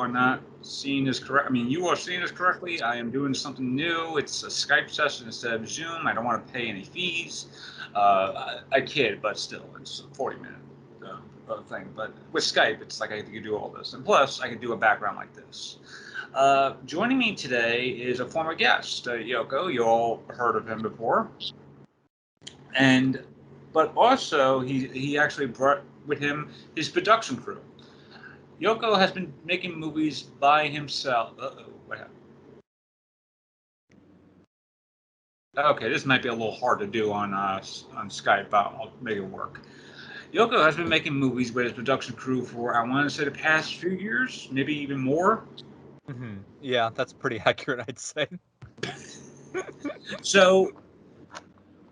are not seeing this correct. I mean, you are seeing this correctly. I am doing something new. It's a Skype session instead of Zoom. I don't want to pay any fees. I kid, but still, it's a 40-minute thing. But with Skype, it's like I can do all this. And plus, I can do a background like this. Joining me today is a former guest, Yoko. You all heard of him before. But also, he actually brought with him his production crew. Yoko has been making movies by himself. Uh-oh, what happened? Okay, this might be a little hard to do on Skype, but I'll make it work. Yoko has been making movies with his production crew for, I want to say, the past few years, maybe even more. Mm-hmm. Yeah, that's pretty accurate, I'd say. So,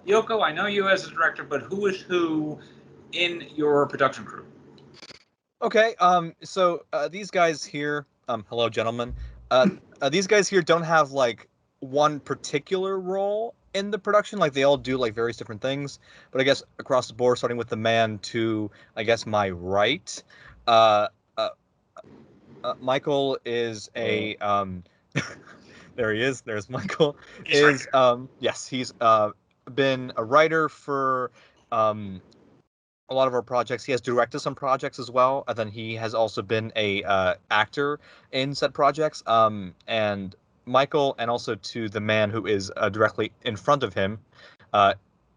Yoko, I know you as a director, but who is who in your production crew? Okay, so these guys here, hello, gentlemen. These guys here don't have like one particular role in the production. Like they all do like various different things. But I guess across the board, starting with the man to, I guess, my right, uh, uh, Michael is a there he is. There's Michael. He's right there. Yes, he's been a writer for a lot of our projects. He has directed some projects as well, and then he has also been a actor in said projects. And Michael, and also to the man who is directly in front of him, uh,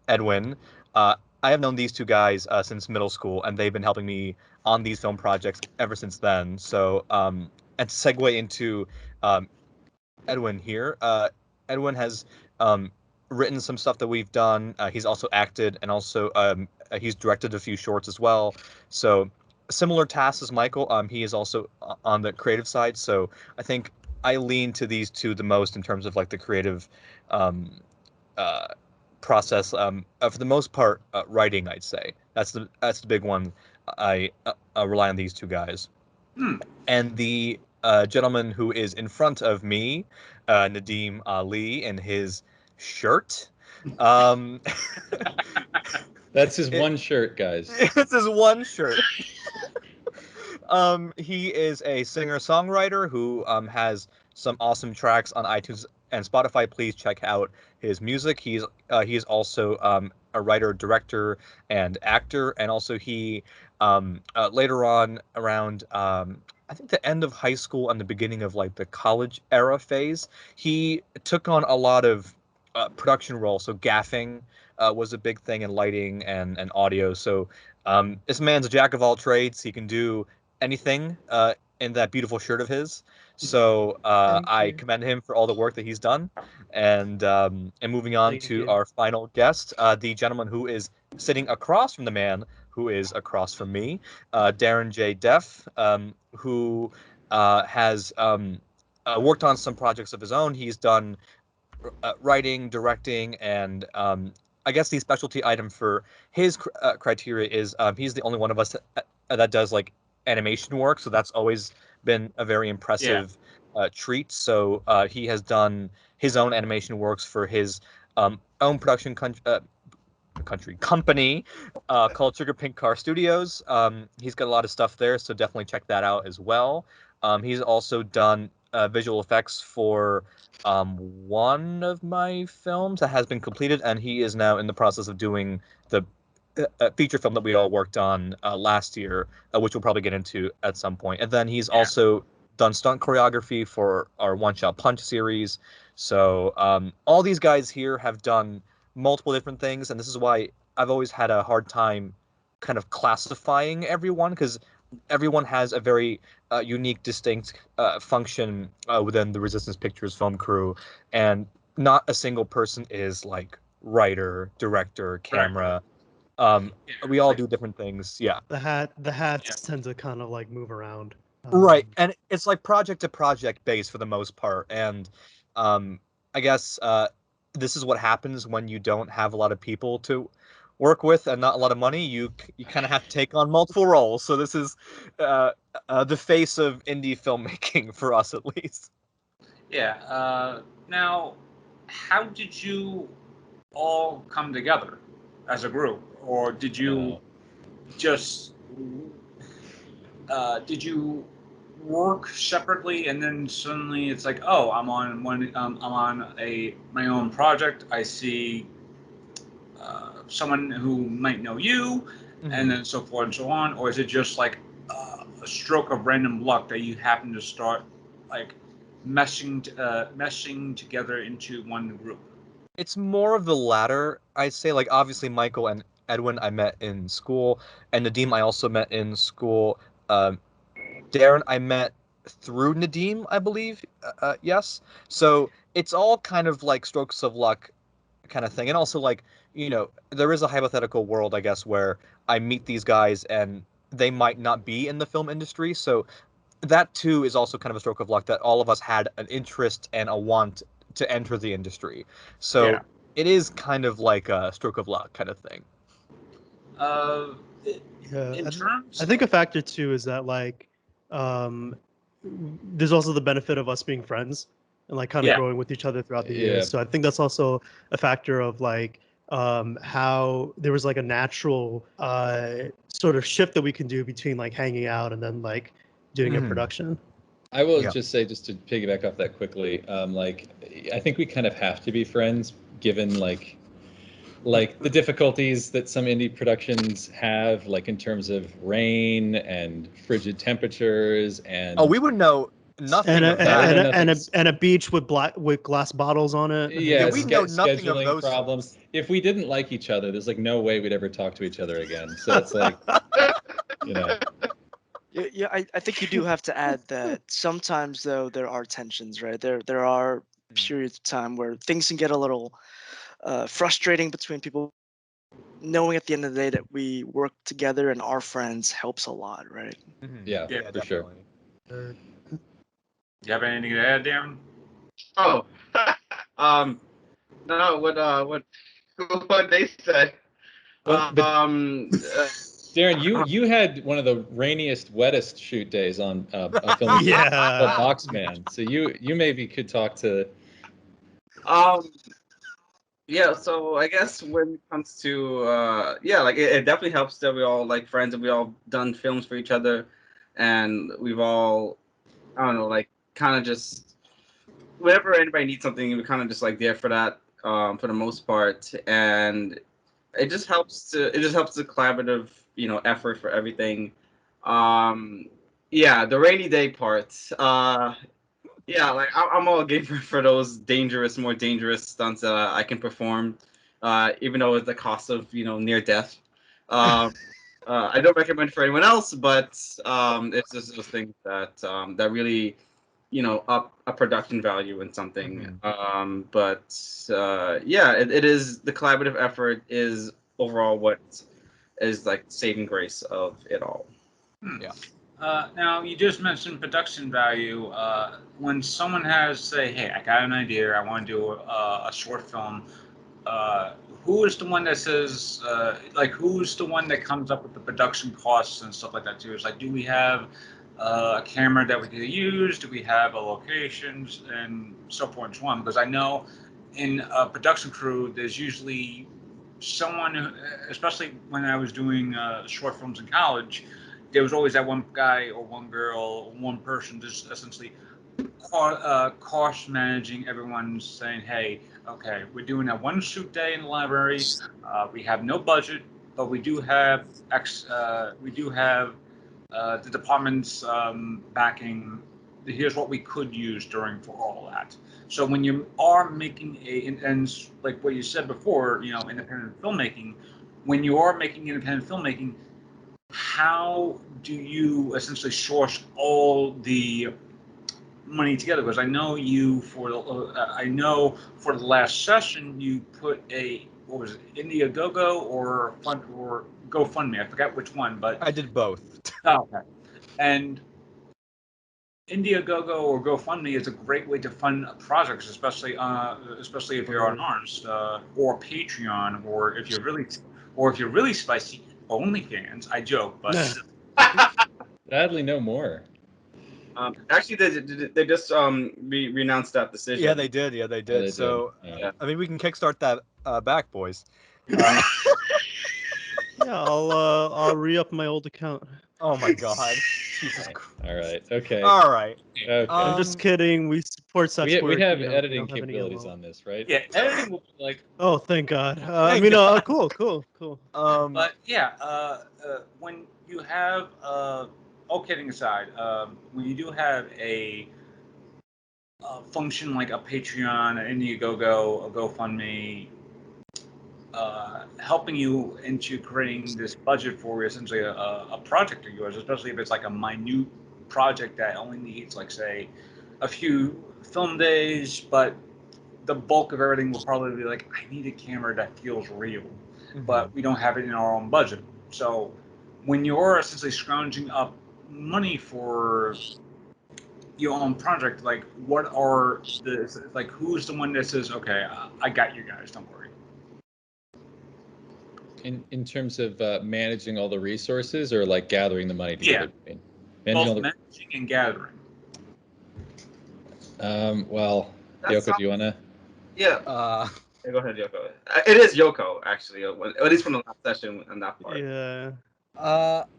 Edwin. I have known these two guys since middle school, and they've been helping me on these film projects ever since then. So, and to segue into Edwin here, Edwin has written some stuff that we've done. He's also acted, and also he's directed a few shorts as well. So similar tasks as Michael. He is also on the creative side. So I think I lean to these two the most in terms of like the creative uh, process. For the most part, writing, I'd say that's the big one. I rely on these two guys. And the gentleman who is in front of me, Nadeem Ali, in his shirt. Um, That's his one shirt, guys. It's his one shirt. He is a singer-songwriter who has some awesome tracks on iTunes and Spotify. Please check out his music. He is also a writer, director, and actor, and also he later on around I think the end of high school and the beginning of like the college era phase, he took on a lot of production roles. So gaffing was a big thing in lighting and audio. So this man's a jack of all trades. He can do anything in that beautiful shirt of his. So I commend him for all the work that he's done. And moving on to our final guest, the gentleman who is sitting across from the man who is across from me, Darren J Deff, who has worked on some projects of his own. He's done writing, directing, and I guess the specialty item for his criteria is he's the only one of us that does like animation work. So that's always been a very impressive treat. So he has done his own animation works for his own production company called Sugar Pink Car Studios. He's got a lot of stuff there, so definitely check that out as well. He's also done visual effects for one of my films that has been completed, and he is now in the process of doing the feature film that we all worked on last year, which we'll probably get into at some point. And then he's also done stunt choreography for our One Shot Punch series. So all these guys here have done multiple different things, and this is why I've always had a hard time kind of classifying everyone, because everyone has a very unique, distinct function within the Resistance Pictures film crew, and not a single person is like writer, director, camera. We all do different things. Yeah. The hats tend to kind of like move around. Right, and it's like project to project based for the most part, and I guess this is what happens when you don't have a lot of people to work with and not a lot of money. You kind of have to take on multiple roles. So this is the face of indie filmmaking for us, at least. Yeah. Now, how did you all come together as a group, or did you just did you work separately, and then suddenly it's like, oh, I'm on my own project. I see someone who might know you, and then so forth and so on, or is it just like a stroke of random luck that you happen to start like meshing together into one group? It's more of the latter, I'd say. Like, obviously, Michael and Edwin I met in school, and Nadeem I also met in school. Um, Darren I met through Nadeem, I believe. Yes. So it's all kind of like strokes of luck kind of thing. And also, like, there is a hypothetical world, I guess, where I meet these guys and they might not be in the film industry. So that too is also kind of a stroke of luck that all of us had an interest and a want to enter the industry. So Yeah. it is kind of like a stroke of luck kind of thing. Uh, Yeah, in terms, I think a factor too is that like there's also the benefit of us being friends and like kind of Yeah. growing with each other throughout the Yeah. years. So I think that's also a factor of like how there was like a natural sort of shift that we can do between like hanging out and then like doing a production. I will Yeah. just say, just to piggyback off that quickly, like I think we kind of have to be friends, given like the difficulties that some indie productions have, like in terms of rain and frigid temperatures and. Oh, we would know nothing And of that. a beach with glass bottles on it. Yeah, we know nothing of scheduling those problems. things. If we didn't like each other, there's like no way we'd ever talk to each other again. So it's like, you know. Yeah, I think you do have to add that sometimes though there are tensions, right? There are periods of time where things can get a little frustrating between people. Knowing at the end of the day that we work together and are friends helps a lot, right? Yeah, Yeah, for sure. you have anything to add, Darren? Oh, no, what they said. Well, but Darren, you had one of the rainiest, wettest shoot days on a film Yeah. called Boxman. So you maybe could talk to. Yeah, so I guess when it comes to yeah, like it definitely helps that we all like friends and we all done films for each other, and we've all, I don't know, like kind of just whenever anybody needs something, we're kind of just like there for that, for the most part, and it just helps the collaborative, effort for everything. Yeah, the rainy day part. Yeah, like I'm all game for those more dangerous stunts that I can perform, even though it's the cost of near death. I don't recommend for anyone else, but it's just those things that really up a production value in something. But yeah, it is the collaborative effort is overall what is like saving grace of it all. Yeah. Now, you just mentioned production value. When someone has, say, hey, I got an idea, I want to do a short film, who is the one that says, like, who's the one that comes up with the production costs and stuff like that, too? It's like, do we have a camera that we could use? Do we have a locations and so forth and so on? Because I know in a production crew, there's usually someone, especially when I was doing short films in college, there was always that one guy or one girl or one person just essentially cost managing everyone, saying, hey, okay, we're doing that one shoot day in the library. We have no budget, but we do have the department's backing. Here's what we could use for all that. So when you are making and like what you said before, independent filmmaking, when you are making independent filmmaking, how do you essentially source all the money together? Because I know for the last session you put what was it, Indiegogo or GoFundMe? I forgot which one, but I did both. oh, okay. And Indiegogo or GoFundMe is a great way to fund projects, especially if you're an artist, or Patreon, or if you're really spicy, OnlyFans. I joke, but Sadly, no more. Actually, they just renounced that decision. Yeah, they did. Yeah, they did. they So, did. Yeah. I mean, we can kickstart that back, boys. Yeah, I'll re-up my old account. Oh my God. Jesus Christ. All right. Okay. All right. Okay. I'm just kidding. We support such we work. have we editing don't have any capabilities ML. on this, right? Yeah, editing will be like. Oh, thank God. Thank Cool. But yeah, when you have, all kidding aside, when you do have a function like a Patreon, an Indiegogo, a GoFundMe, helping you into creating this budget for essentially a project of yours, especially if it's like a minute project that only needs, like, say, a few film days, but the bulk of everything will probably be like, I need a camera that feels real, but we don't have it in our own budget. So when you're essentially scrounging up money for your own project, like, what are the, like, who's the one that says, okay, I got you guys, don't worry. In terms of managing all the resources, or like gathering the money together. Yeah. Managing all Both the. managing and gathering. Well, That's Yoko, do you wanna? Yeah. Yeah, go ahead, Yoko. It is Yoko, actually, at least from the last session on that part. Yeah.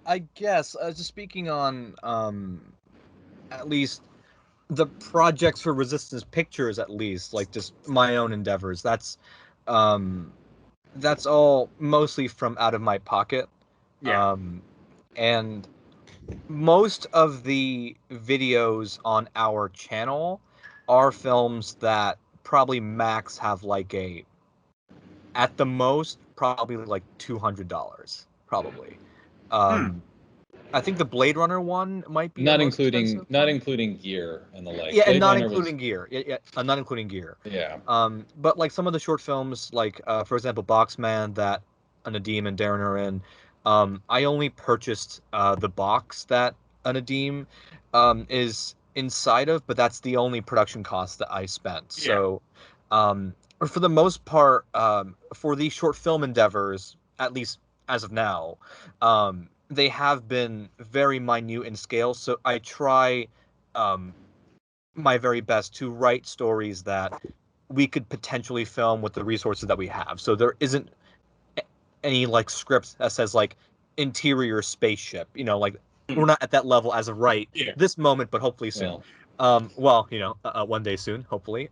I guess just speaking on at least the projects for Resistance Pictures, at least like just my own endeavors. That's all mostly from out of my pocket. Yeah. And most of the videos on our channel are films that probably max have like at the most probably like $200 probably. I think the Blade Runner one might be Not the most including expensive not one. including gear and the like. Yeah, and Blade not Runner including gear. Yeah, not including gear. Yeah. But like some of the short films, like for example, Boxman that Nadeem and Darren are in, I only purchased the box that Nadeem is inside of, but that's the only production cost that I spent. So, for the most part, for these short film endeavors, at least as of now, they have been very minute in scale. So I try my very best to write stories that we could potentially film with the resources that we have. So there isn't any like script that says like interior spaceship, like we're not at that level as of right this moment, but hopefully soon. Well, one day soon, hopefully.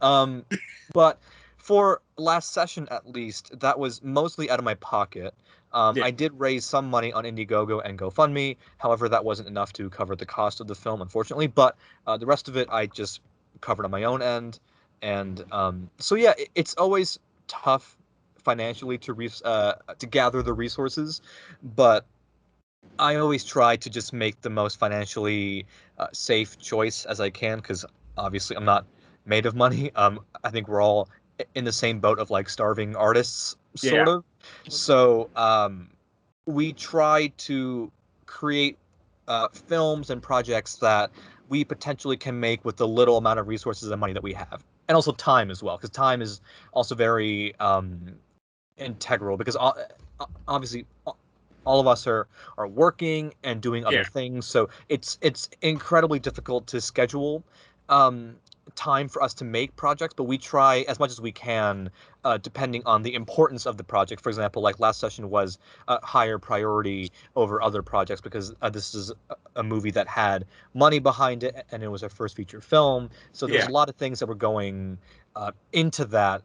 But for last session, at least, that was mostly out of my pocket. I did raise some money on Indiegogo and GoFundMe. However, that wasn't enough to cover the cost of the film, unfortunately. But the rest of it, I just covered on my own end. And so, yeah, it's always tough financially to gather the resources, but I always try to just make the most financially safe choice as I can, because obviously I'm not made of money. I think we're all in the same boat of like starving artists, sort of. So we try to create films and projects that we potentially can make with the little amount of resources and money that we have, and also time as well, because time is also very integral, because obviously all of us are working and doing other things, so it's incredibly difficult to schedule time for us to make projects, but we try as much as we can, depending on the importance of the project. For example, like last session was a higher priority over other projects because this is a movie that had money behind it, and it was our first feature film, so there was a lot of things that were going into that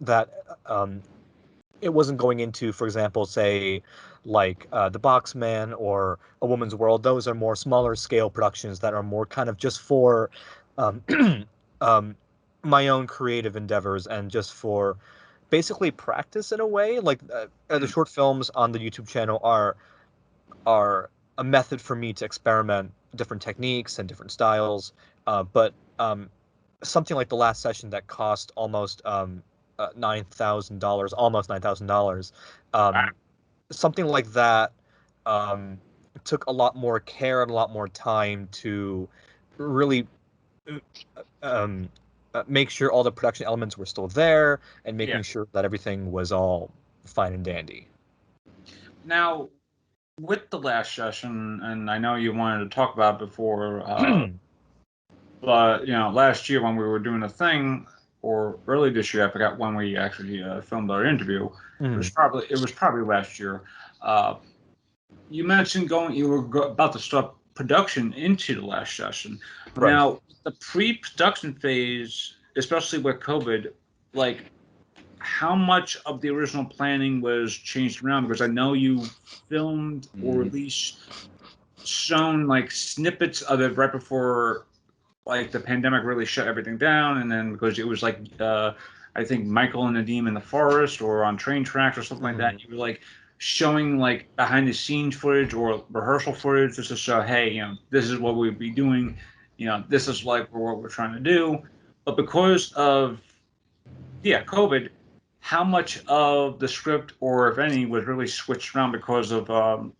it wasn't going into, for example, say, like The Boxman or A Woman's World. Those are more smaller scale productions that are more kind of just for um, my own creative endeavors and just for basically practice in a way. Like the short films on the YouTube channel are a method for me to experiment different techniques and different styles. But something like the last session that cost almost $9,000, almost $9,000. Something like that took a lot more care and a lot more time to really make sure all the production elements were still there and making sure that everything was all fine and dandy. Now, with the last session, and I know you wanted to talk about it before, but last year when we were doing a thing, or early this year, I forgot when we actually filmed our interview. It was probably last year. You mentioned you were about to start production into the last session. Right. Now, the pre-production phase, especially with COVID, like how much of the original planning was changed around? Because I know you filmed or at least shown like snippets of it right before like the pandemic really shut everything down, and then because it was like I think Michael and Nadeem in the forest or on train tracks or something like that, you were like showing like behind the scenes footage or rehearsal footage just to show, hey, this is what we'd be doing, this is like what we're trying to do. But because of COVID, how much of the script, or if any, was really switched around because of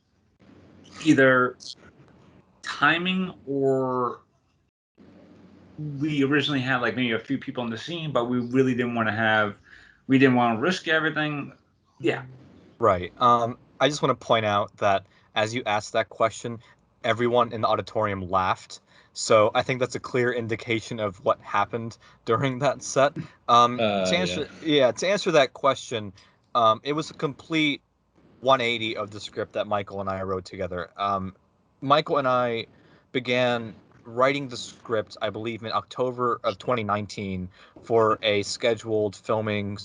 either timing, or we originally had like maybe a few people in the scene, but we really didn't want to risk everything. Yeah. Right. I just want to point out that as you asked that question, everyone in the auditorium laughed. So I think that's a clear indication of what happened during that set. To answer that question, it was a complete 180 of the script that Michael and I wrote together. Michael and I began writing the script, I believe, in October of 2019 for a scheduled filming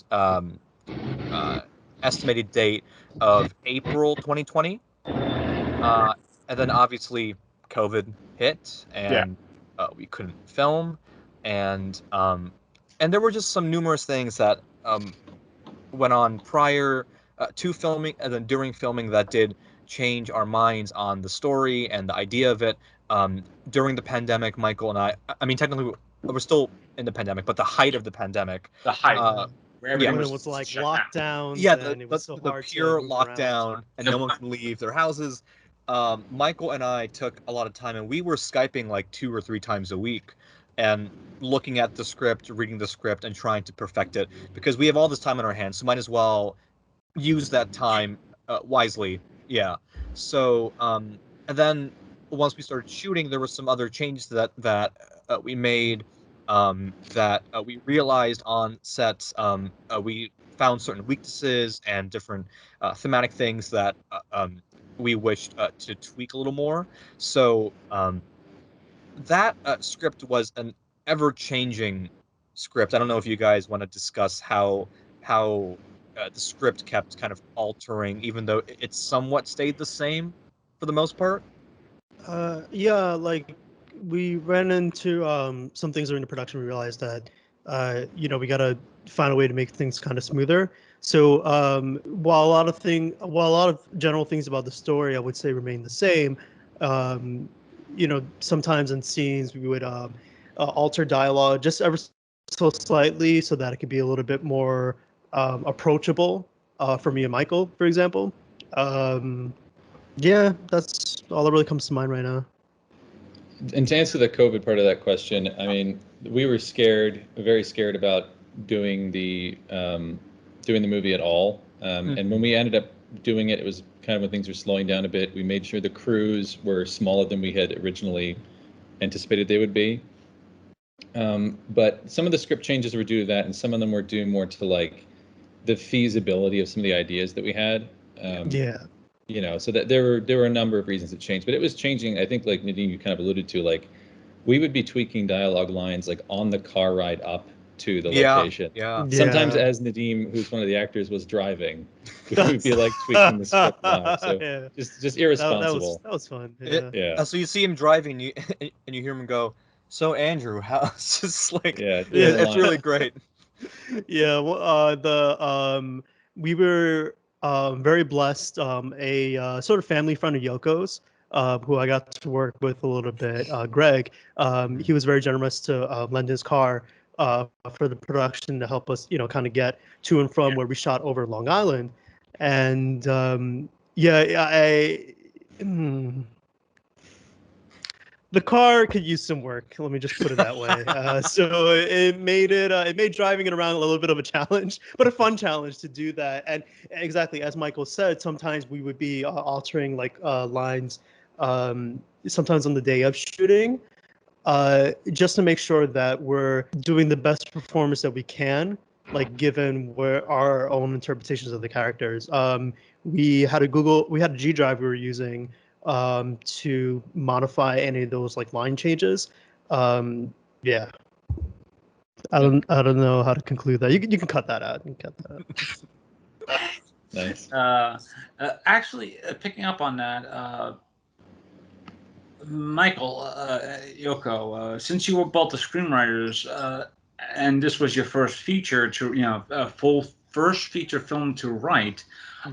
estimated date of April 2020. And then obviously COVID hit, and we couldn't film, and there were just some numerous things that went on prior to filming and then during filming that did change our minds on the story and the idea of it. During the pandemic, Michael and I mean, technically we're still in the pandemic, but the height of the pandemic, The height. Where everything When it was like shut down. lockdowns, yeah, and it was so the hard pure to move lockdown, around. and no one can leave their houses. Michael and I took a lot of time, and we were Skyping like 2 or 3 times a week and looking at the script, reading the script, and trying to perfect it, because we have all this time on our hands, so might as well use that time wisely. Yeah. So, and then once we started shooting, there were some other changes that we made, that we realized on sets. We found certain weaknesses and different thematic things that we wished to tweak a little more. So that script was an ever-changing script. I don't know if you guys want to discuss how the script kept kind of altering, even though it somewhat stayed the same for the most part. Yeah, like we ran into some things during the production. We realized that we gotta find a way to make things kind of smoother. So while a lot of general things about the story I would say remain the same, sometimes in scenes we would alter dialogue just ever so slightly so that it could be a little bit more approachable for me and Michael, for example. Yeah, that's all that really comes to mind right now. And to answer the COVID part of that question, I mean, we were very scared about doing the movie at all. And when we ended up doing it, it was kind of when things were slowing down a bit. We made sure the crews were smaller than we had originally anticipated they would be. But some of the script changes were due to that, and some of them were due more to like the feasibility of some of the ideas that we had. So that there were a number of reasons it changed, but it was changing. I think, like Nadeem, you kind of alluded to, like we would be tweaking dialogue lines like on the car ride up to the location. Yeah. Sometimes, as Nadeem, who's one of the actors, was driving, we would be like tweaking the script live. So just irresponsible. That was fun. Yeah. So you see him driving, and you hear him go, "So Andrew, how?" It's just like it's really great. Yeah. Well, we were very blessed. A sort of family friend of Yoko's, who I got to work with a little bit, Greg. He was very generous to lend his car for the production to help us, kind of get to and from where we shot over Long Island. And the car could use some work. Let me just put it that way. So it made driving it around a little bit of a challenge, but a fun challenge to do that. And exactly as Michael said, sometimes we would be altering like lines, sometimes on the day of shooting, just to make sure that we're doing the best performance that we can, like given where our own interpretations of the characters. We had a G drive we were using to modify any of those like line changes. Yeah. I don't know how to conclude that. You can cut that out. You can cut that out. Nice. Actually, picking up on that, Michael, Yoko, since you were both the screenwriters, and this was your first feature to, a full first feature film to write,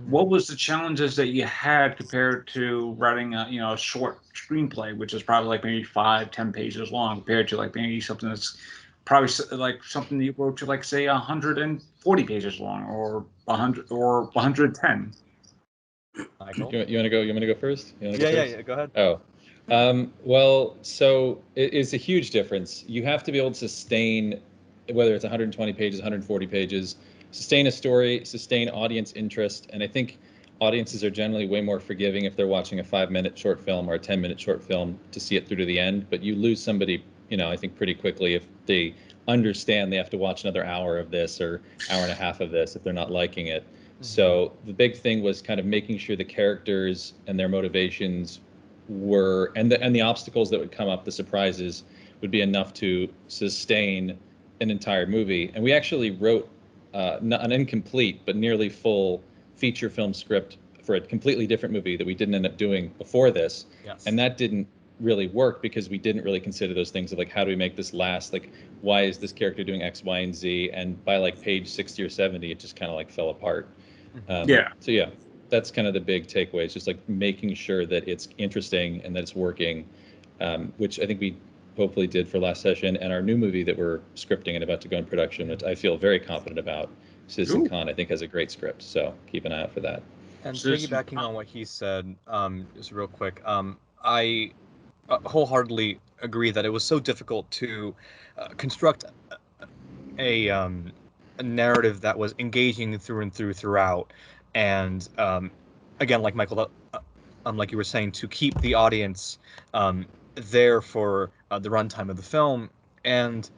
what was the challenges that you had compared to writing a short screenplay, which is probably like maybe 5-10 pages long, compared to like maybe something that's probably like something that you wrote to like say 140 pages long, or 100 or 110. Michael? You want to go? You want me to go first? You wanna go Yeah, first? yeah. Go ahead. Oh, well, so it's a huge difference. You have to be able to sustain, whether it's 120 pages, 140 pages, sustain a story, sustain audience interest, and I think audiences are generally way more forgiving if they're watching a 5-minute short film or a 10-minute short film to see it through to the end. But you lose somebody, I think pretty quickly if they understand they have to watch another hour of this or hour and a half of this if they're not liking it. So the big thing was kind of making sure the characters and their motivations were, and the obstacles that would come up, the surprises, would be enough to sustain an entire movie. And we actually wrote an incomplete but nearly full feature film script for a completely different movie that we didn't end up doing before this. Yes. And that didn't really work because we didn't really consider those things of like, how do we make this last? Like, why is this character doing X, Y, and Z? And by like page 60 or 70, it just kind of like fell apart. So yeah, that's kind of the big takeaway. It's just like making sure that it's interesting and that it's working, which I think we hopefully did for last session. And our new movie that we're scripting and about to go in production, which I feel very confident about, Citizen Khan, I think has a great script. So keep an eye out for that. And piggybacking on what he said, just real quick, I wholeheartedly agree that it was so difficult to construct a narrative that was engaging through and throughout, and again, like Michael, like you were saying, to keep the audience there for the runtime of the film. And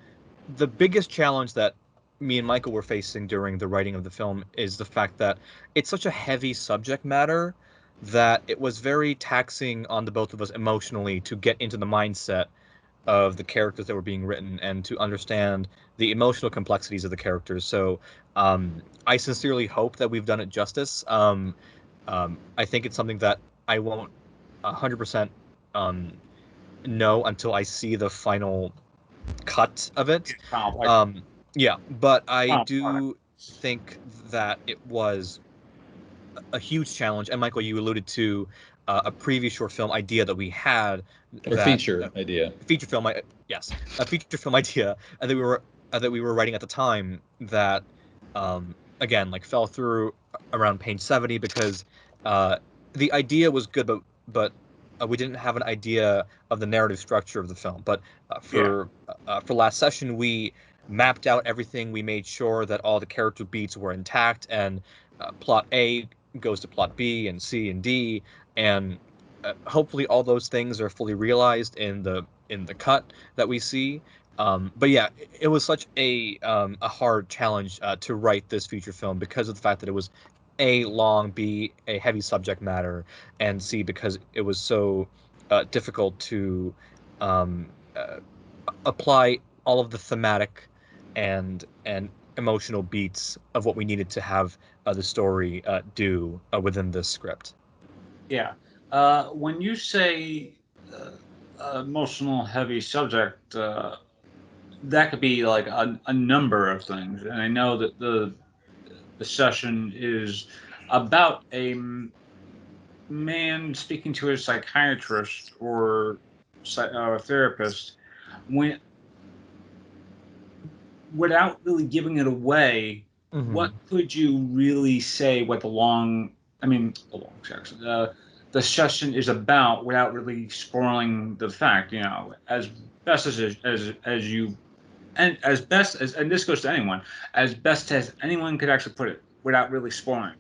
the biggest challenge that me and Michael were facing during the writing of the film is the fact that it's such a heavy subject matter that it was very taxing on the both of us emotionally to get into the mindset of the characters that were being written and to understand the emotional complexities of the characters. So I sincerely hope that we've done it justice. I think it's something that I won't 100% know until I see the final cut of it. Yeah, but I do think that it was a huge challenge. And Michael, you alluded to a previous short film idea that we had, Or feature idea. Feature film, yes, a feature film idea that we were writing at the time that again like fell through around page 70 because the idea was good, but we didn't have an idea of the narrative structure of the film. But for last session, we mapped out everything. We made sure that all the character beats were intact, and plot A goes to plot B and C and D, and hopefully all those things are fully realized in the cut that we see. But yeah, it was such a hard challenge to write this feature film because of the fact that it was A, long, B, a heavy subject matter, and C, because it was so difficult to apply all of the thematic and emotional beats of what we needed to have the story do within this script. Yeah. When you say emotional heavy subject, that could be like a number of things. And I know that the session is about a man speaking to his psychiatrist or therapist when without really giving it away. What could you really say what the long section, the session is about without really spoiling the fact, as best as you, and as best as, and this goes to anyone, as best as anyone could actually put it without really spoiling.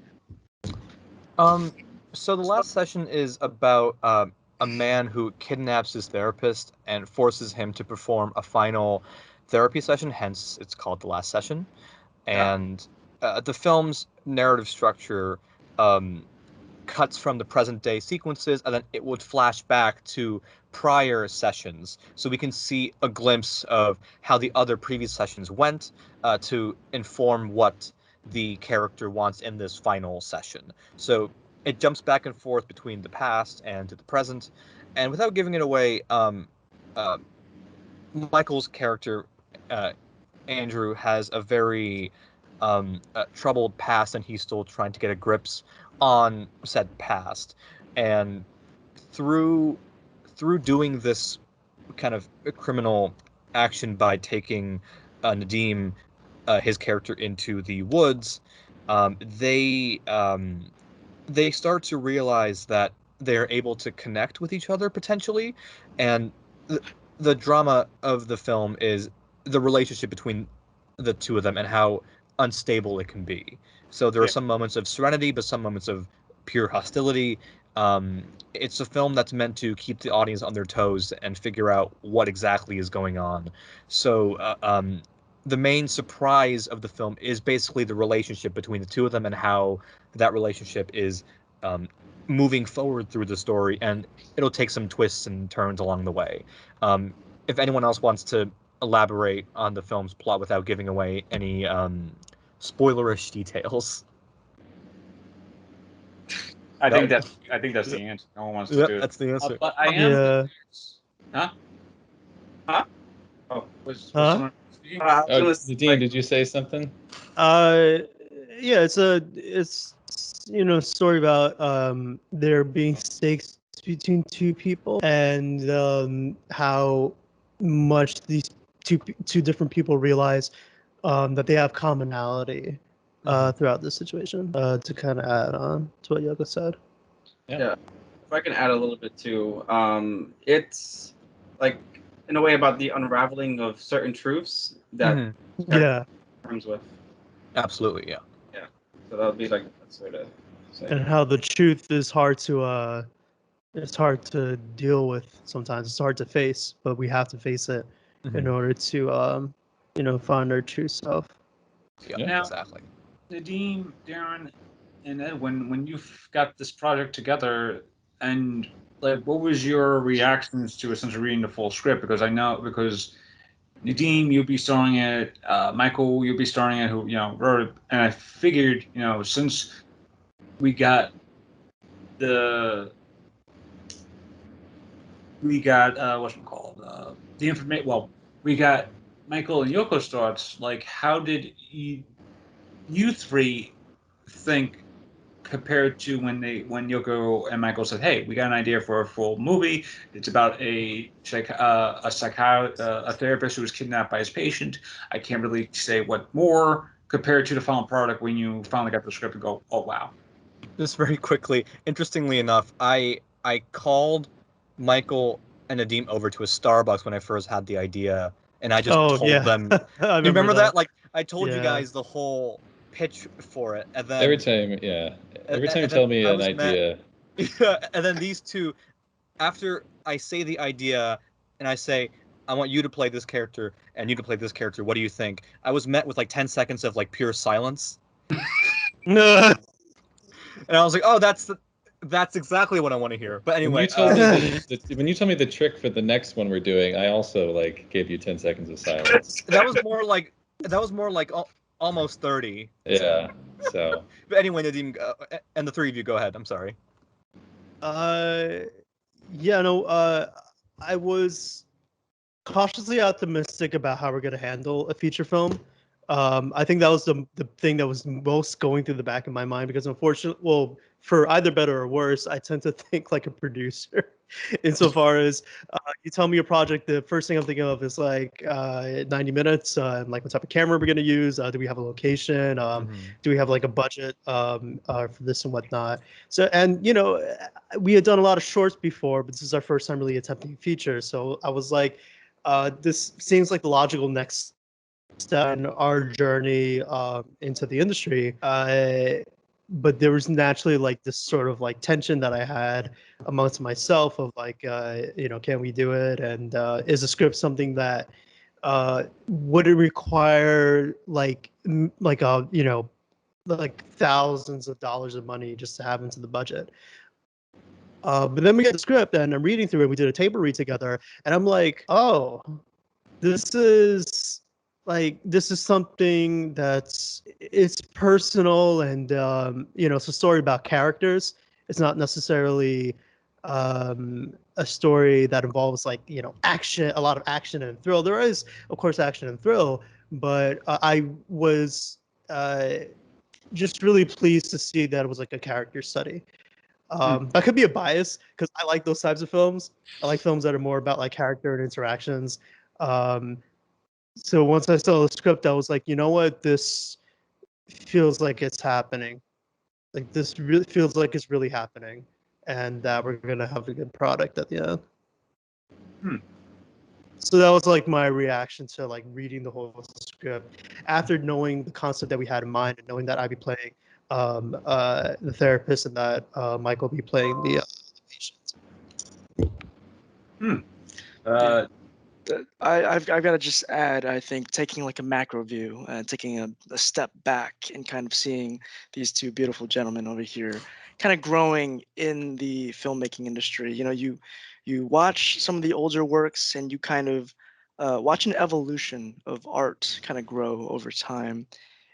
So the last session is about a man who kidnaps his therapist and forces him to perform a final therapy session, hence it's called The Last Session. And the film's narrative structure cuts from the present day sequences, and then it would flash back to prior sessions, so we can see a glimpse of how the other previous sessions went, to inform what the character wants in this final session. So it jumps back and forth between the past and to the present, and without giving it away, Michael's character, Andrew, has a very troubled past, and he's still trying to get a grips on said past. And through doing this kind of criminal action by taking Nadeem, his character, into the woods, they start to realize that they're able to connect with each other potentially, and the drama of the film is the relationship between the two of them and how unstable it can be. So there are some moments of serenity, but some moments of pure hostility. It's a film that's meant to keep the audience on their toes and figure out what exactly is going on. So the main surprise of the film is basically the relationship between the two of them and how that relationship is moving forward through the story, and it'll take some twists and turns along the way. If anyone else wants to elaborate on the film's plot without giving away any spoilerish details. I think that's the answer. No one wants to do it. That's the answer. But I am. Yeah. Huh? Huh? Oh, was Huh? someone speaking? Nadeem, did you say something? Yeah, it's a story about there being stakes between two people, and how much these two different people realize that they have commonality throughout this situation. To kind of add on to what Yoko said. Yeah. If I can add a little bit too, it's like in a way about the unraveling of certain truths that Yeah. comes with. Absolutely, yeah. Yeah. So that would be like that's way to say. And how the truth is hard to deal with sometimes. It's hard to face, but we have to face it in order to find our true self. Yeah, Now, exactly. Nadeem, Darren, and Ed, when you got this project together, and like, what was your reactions to essentially reading the full script? Because Nadeem, you'll be starring it. Michael, you'll be starring it. Who wrote it? And I figured, since we got the information. Well, we got Michael and Yoko's thoughts. Like, how did you three think compared to when Yoko and Michael said, "Hey, we got an idea for a full movie. It's about a therapist who was kidnapped by his patient. I can't really say what more." Compared to the final product, when you finally got the script and go, "Oh wow." Just very quickly, interestingly enough, I called Michael and Nadeem over to a Starbucks when I first had the idea, and I just told them. I You remember that? Like, I told you Yeah. guys the whole pitch for it, and then Every time you tell me an idea. and then these two, after I say the idea and I say, I want you to play this character and you to play this character, what do you think? I was met with like 10 seconds of like pure silence. And I was like, oh, that's exactly what I want to hear. But anyway, When you told me the trick for the next one we're doing, I also like gave you 10 seconds of silence. that was more like almost 30. Yeah. So. But anyway, Nadeem, and the three of you, go ahead. I'm sorry. Yeah, no. I was cautiously optimistic about how we're gonna handle a feature film. I think that was the thing that was most going through the back of my mind because unfortunately, well, for either better or worse, I tend to think like a producer. Insofar as you tell me a project, the first thing I'm thinking of is like 90 minutes, like what type of camera we're gonna use, do we have a location, do we have like a budget for this and whatnot. So, and we had done a lot of shorts before, but this is our first time really attempting features. So I was like, this seems like the logical next step in our journey into the industry. But there was naturally like this sort of like tension that I had amongst myself of like, can we do it? And is the script something that would it require like a like thousands of dollars of money just to have into the budget. But then we get the script and I'm reading through it. We did a table read together, and I'm like, oh, this is something it's personal, and it's a story about characters. It's not necessarily a story that involves action, a lot of action and thrill. There is, of course, action and thrill, but I was just really pleased to see that it was like a character study. That could be a bias because I like those types of films. I like films that are more about like character and interactions. So once I saw the script, I was like, you know what, this feels like it's happening. Like this really feels like it's really happening, and that we're gonna have a good product at the end. So that was like my reaction to like reading the whole script after knowing the concept that we had in mind and knowing that I'd be playing the therapist and that Michael be playing the patient. I've got to just add, I think taking like a macro view and taking a step back and kind of seeing these two beautiful gentlemen over here kind of growing in the filmmaking industry. You watch some of the older works and you kind of watch an evolution of art kind of grow over time.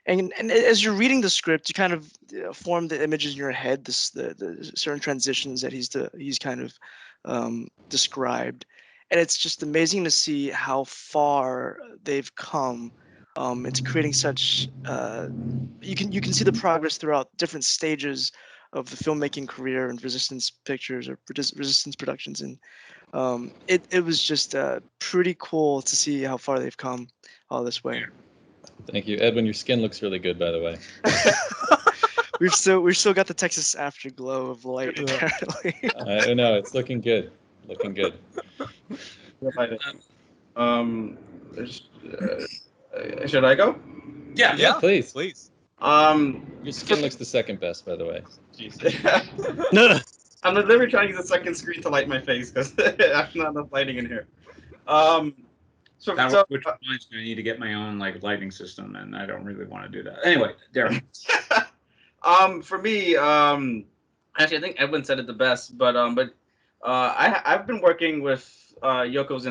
And as you're reading the script, you kind of form the images in your head, the certain transitions that he's kind of described, and it's just amazing to see how far they've come into creating such. You can see the progress throughout different stages of the filmmaking career and Resistance Pictures or Resistance Productions, and it was just pretty cool to see how far they've come all this way. Thank you, Edwin. Your skin looks really good, by the way. we've still got the Texas afterglow of light. Apparently. I know it's looking good. Looking good. Should I go? Yeah, please. Your skin looks the second best, by the way. No. I'm literally trying to use a second screen to light my face because there's not enough lighting in here. Which reminds me, I need to get my own like lighting system, and I don't really want to do that. Anyway, Darren. For me, actually, I think Edwin said it the best, but I've been working with Yoko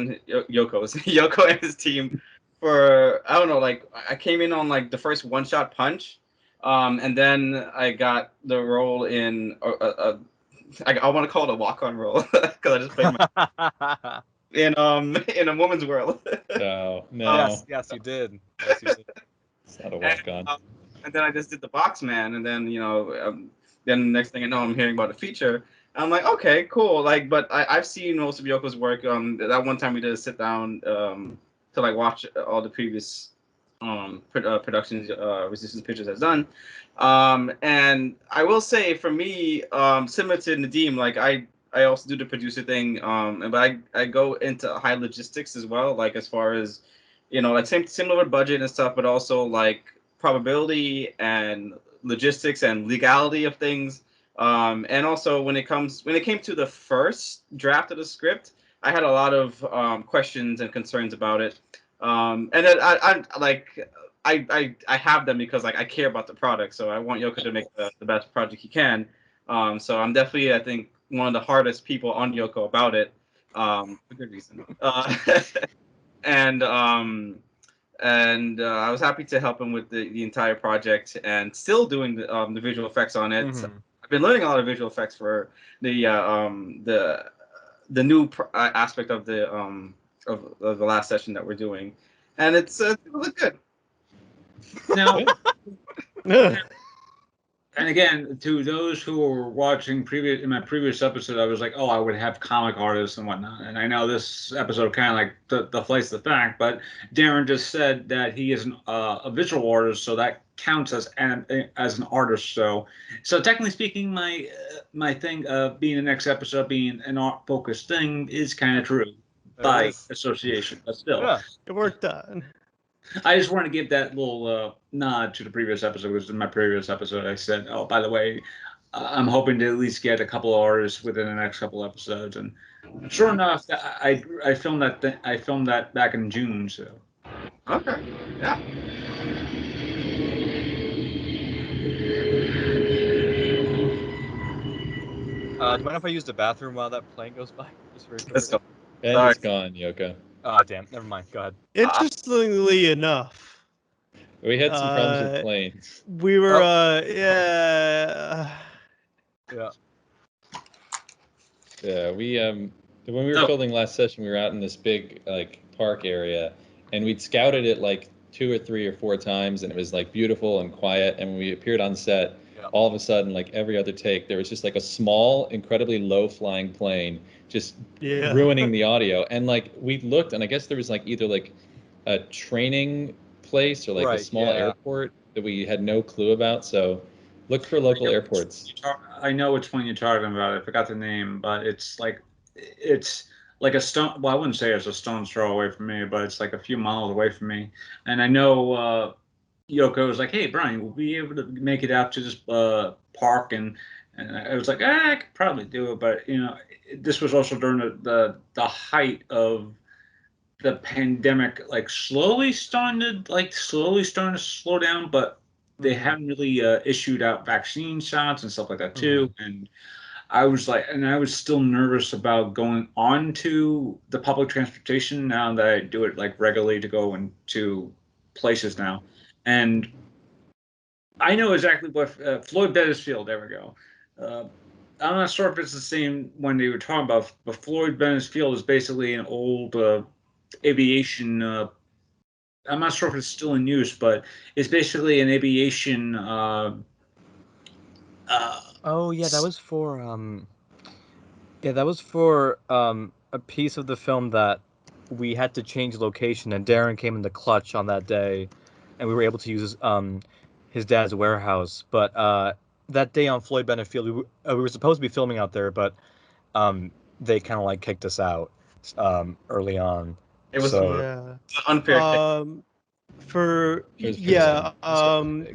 and his team for, I don't know, like I came in on like the first one-shot punch, and then I got the role in I want to call it a walk-on role because I just played my in A Woman's World. No. Yes, you did. It's not a walk-on. And then I just did the box man, and then then the next thing I know, I'm hearing about a feature. I'm like, okay, cool. Like, but I've seen most of Yoko's work. That one time we did a sit down to like watch all the previous productions Resistance Pictures has done. And I will say, for me, similar to Nadeem, like I also do the producer thing, but I go into high logistics as well, like as far as like similar budget and stuff, but also like probability and logistics and legality of things. And also when it came to the first draft of the script, I had a lot of questions and concerns about it. And then I have them because like I care about the product, so I want Yoko to make the best project he can. So I'm definitely, I think, one of the hardest people on Yoko about it, for good reason. And I was happy to help him with the entire project and still doing the visual effects on it. Mm-hmm. So I've been learning a lot of visual effects for the new aspect of the last session that we're doing, and it looked good. Now, and again, to those who were watching in my previous episode, I was like, oh, I would have comic artists and whatnot. And I know this episode kind of like deflates the fact, but Darren just said that he is a visual artist, so that counts as an artist. So technically speaking, my thing of being the next episode being an art focused thing is kind of true by association, but still, yeah, it worked out. I just want to give that little nod to the previous episode, because in my previous episode I said, oh, by the way, I'm hoping to at least get a couple of artists within the next couple episodes, and sure enough, I filmed that back in June. So okay, yeah. Do you mind if I use the bathroom while that plane goes by? Just very quickly. Let's go. Ben Sorry. is gone, Yoko. Oh, damn. Never mind. Go ahead. Interestingly enough, We had some problems with planes. we were Yeah. Yeah, when we were filming last session, we were out in this big like park area, and we'd scouted it like 2 or 3 or 4 times, and it was like beautiful and quiet. And when we appeared on set, all of a sudden, like every other take, there was just like a small, incredibly low-flying plane just ruining the audio. And like we looked, and I guess there was like either like a training place or like a small airport that we had no clue about. So look for local airports. I know which one you're talking about. I forgot the name, but it's like a stone. Well, I wouldn't say it's a stone's throw away from me, but it's like a few miles away from me. And I know Yoko was like, "Hey, Brian, we'll be able to make it out to this park," and I was like, "I could probably do it," but this was also during the height of the pandemic, like slowly starting to slow down, but they haven't really issued out vaccine shots and stuff like that too. And I was still nervous about going on to the public transportation now that I do it like regularly to go into places now. And I know exactly what Floyd Benesfield, there we go. I'm not sure if it's the same one they were talking about, but Floyd Benesfield is basically an old aviation. I'm not sure if it's still in use, but it's basically an aviation. Oh yeah, that was for a piece of the film that we had to change location, and Darren came in the clutch on that day, and we were able to use his dad's warehouse. But that day on Floyd Benefield, we were supposed to be filming out there, but they kind of like kicked us out early on. It was unfair.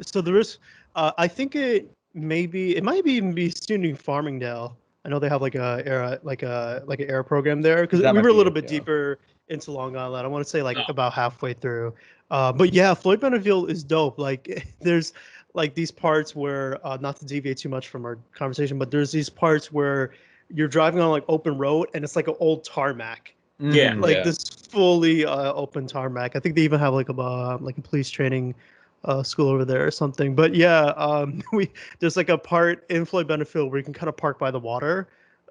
So there is. I think it might even be student Farmingdale. I know they have like an air program there because we were a little bit deeper into Long Island. I want to say like about halfway through. But yeah, Floyd Benefield is dope. Like there's like these parts where not to deviate too much from our conversation, but there's these parts where you're driving on like open road and it's like an old tarmac. This fully open tarmac. I think they even have like a police training school over there or something. But yeah, there's like a part in Floyd Benefield where you can kind of park by the water.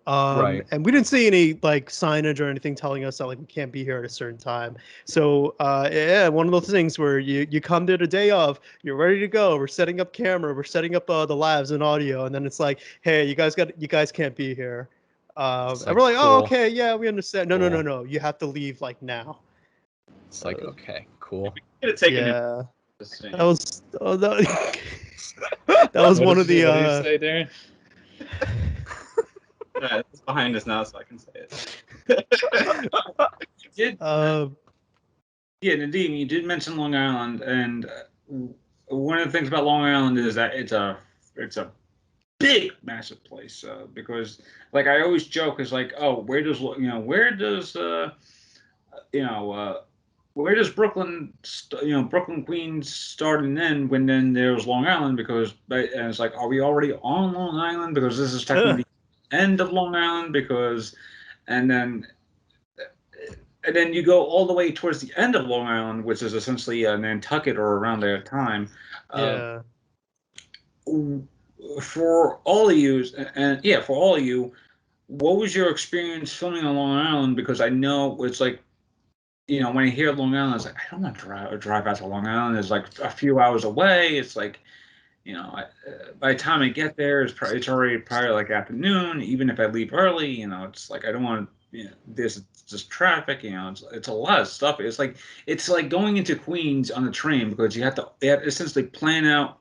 And we didn't see any like signage or anything telling us that like we can't be here at a certain time. So yeah, one of those things where you come there the day of, you're ready to go. We're setting up camera, we're setting up the labs and audio, and then it's like, hey, you guys can't be here. And we're like, oh, okay, yeah, we understand. No, you have to leave like now. It's like, okay, cool. Yeah, that was that was one of the. What did you say, Darren? It's behind us now, so I can say it. Yeah, Nadeem, you did mention Long Island, and one of the things about Long Island is that it's a big, massive place. Because, like, I always joke is like, oh, where does Brooklyn, Brooklyn, Queens start and end when then there's Long Island? Because and it's like, are we already on Long Island? Because this is technically the end of Long Island. And then you go all the way towards the end of Long Island, which is essentially Nantucket or around that time. For all of you, what was your experience filming on Long Island? Because I know it's like, when I hear Long Island, it's like, I don't want to drive out to Long Island. It's like a few hours away. It's like, by the time I get there, it's already probably like afternoon. Even if I leave early, it's like I don't want to. There's just traffic. It's a lot of stuff. It's like going into Queens on the train because you have to essentially plan out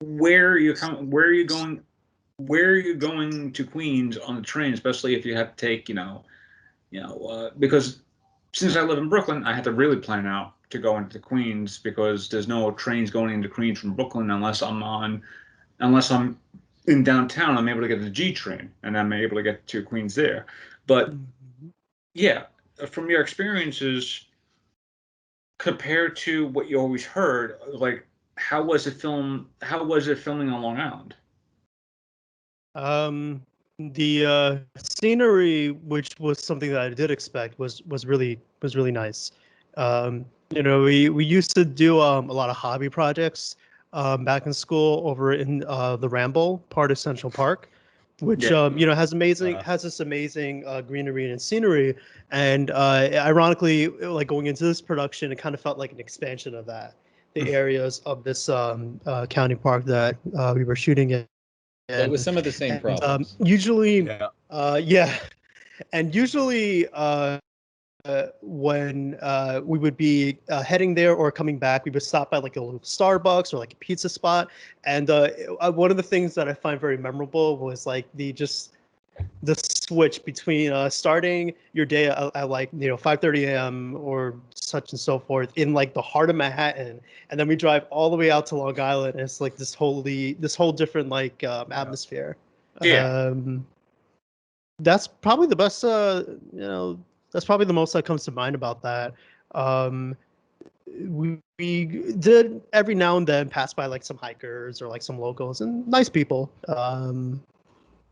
where you're going to Queens on the train, especially if you have to take because since I live in Brooklyn, I have to really plan out to go into Queens because there's no trains going into Queens from Brooklyn unless I'm in downtown. I'm able to get the G train and I'm able to get to Queens there. But yeah, from your experiences compared to what you always heard, like how was it filming on Long Island? The scenery, which was something that I did expect, was really nice. We used to do a lot of hobby projects back in school over in the Ramble part of Central Park, which Yeah. has this amazing greenery and scenery. And ironically, like going into this production, it kind of felt like an expansion of that. The areas of this county park that we were shooting in. But with some of the same problems. Usually, Yeah. and usually when we would be heading there or coming back, we would stop by like a little Starbucks or like a pizza spot. And one of the things that I find very memorable was like the switch between starting your day at like 5:30 a.m. or such and so forth in like the heart of Manhattan, and then we drive all the way out to Long Island, and it's like this whole different like atmosphere. Yeah. That's probably the best. That's probably the most that comes to mind about that. We did every now and then pass by like some hikers or like some locals and nice people.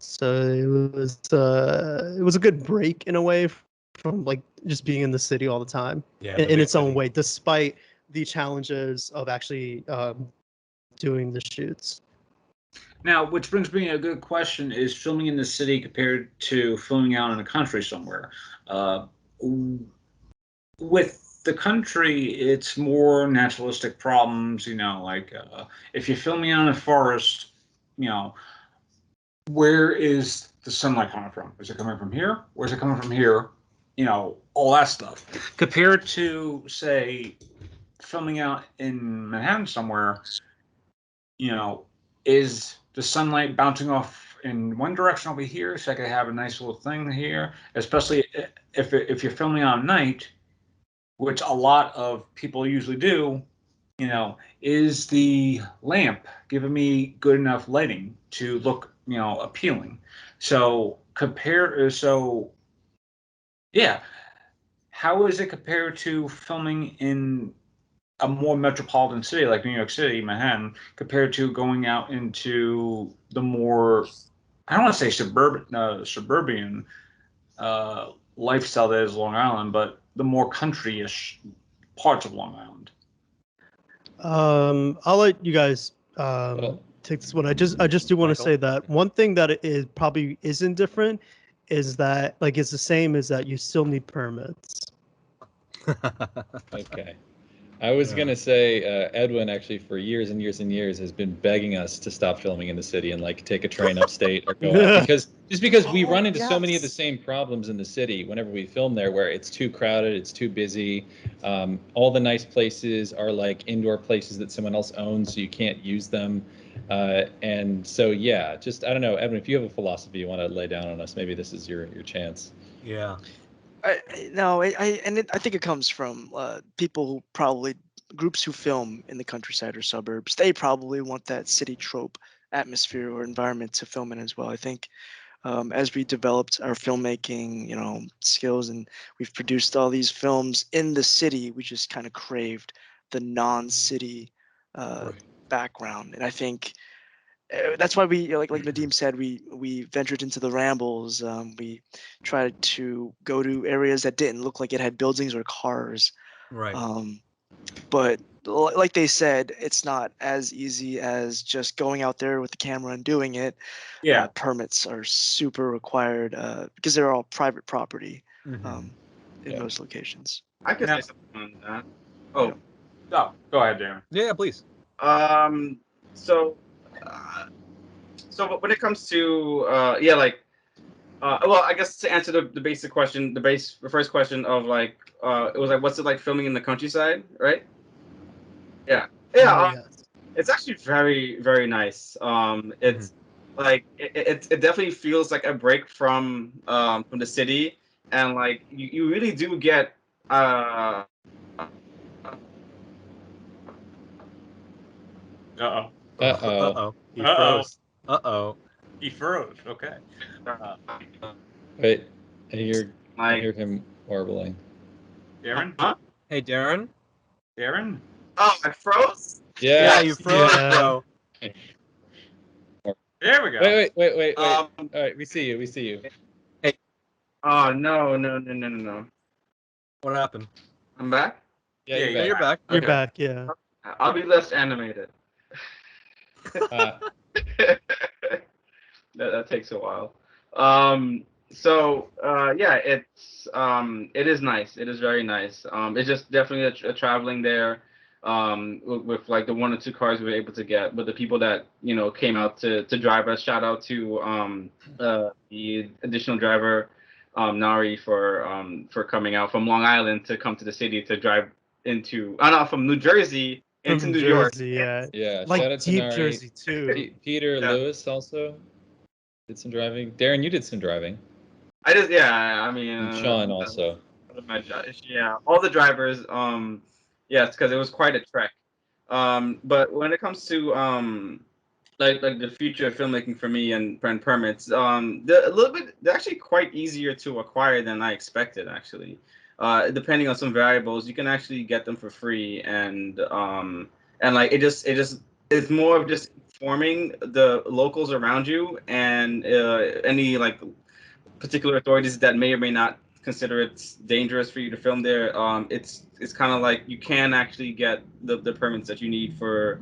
So it was a good break in a way from like just being in the city all the time in its own way, despite the challenges of actually doing the shoots. Now, which brings me a good question: is filming in the city compared to filming out in the country somewhere? With the country, it's more naturalistic problems. Like if you're filming out in a forest, where is the sunlight coming from? Is it coming from here? Where's it coming from here? All that stuff. Compared to, say, filming out in Manhattan somewhere, is the sunlight bouncing off in one direction over here, so I could have a nice little thing here, especially if you're filming on night, which a lot of people usually do. Is the lamp giving me good enough lighting to look, appealing? Yeah, how is it compared to filming in a more metropolitan city like New York City, Manhattan, compared to going out into the more, I don't want to say suburban lifestyle that is Long Island, but the more country-ish parts of Long Island? I'll let you guys Well, take this one. I just do want to say that one thing that it probably isn't different is that like it's the same as that you still need permits. okay. I was gonna say Edwin actually for years and years and years has been begging us to stop filming in the city and like take a train upstate or go out because we run into so many of the same problems in the city whenever we film there, where it's too crowded, it's too busy. All the nice places are like indoor places that someone else owns, so you can't use them. And so yeah, just I don't know, Edwin, if you have a philosophy you want to lay down on us, maybe this is your chance. Yeah. I think it comes from people who probably groups who film in the countryside or suburbs. They probably want that city trope atmosphere or environment to film in as well. I think as we developed our filmmaking, skills, and we've produced all these films in the city, we just kind of craved the non-city background, and I think that's why we like Nadeem said, we ventured into the rambles. We tried to go to areas that didn't look like it had buildings or cars. Right. But like they said, it's not as easy as just going out there with the camera and doing it. Yeah. Permits are super required because they're all private property in most locations. I could say something on that. Oh, Oh, go ahead, Darren. Yeah, please. So when it comes to well, I guess to answer the basic question, the first question of like it was like, what's it like filming in the countryside, right? Yeah. It's actually very, very nice. It's like it definitely feels like a break from the city, and like you really do get He froze. He froze. Okay. Wait, I hear him warbling. Darren? Huh? Hey, Darren? Darren? Oh, I froze? Yeah, you froze, bro. There we go. Wait. Um, All right, we see you. Oh no. What happened? I'm back. Yeah, Yeah, you're Yeah, back. you're back. You're Okay. back, yeah. I'll be less animated. That takes a while. Yeah, it is nice. It is very nice. It's just definitely a traveling there. With like the 1 or 2 cars we were able to get, but the people that came out to drive us. Shout out to the additional driver, Nari, for coming out from Long Island to come to the city to drive into. I know, from New Jersey From into New New York. Jersey, yeah. Yeah, Like shout out to deep Nari. Jersey too. Peter Yeah. Lewis also did some driving. Darren, you did some driving. I mean, And Sean also. yeah, all the drivers. Yes, because it was quite a trek. But when it comes to like the future of filmmaking for me and permits, they're actually quite easier to acquire than I expected. Actually, depending on some variables, you can actually get them for free, and like it's more of just informing the locals around you and any like particular authorities that may or may not consider it dangerous for you to film there. It's kind of like you can actually get the permits that you need for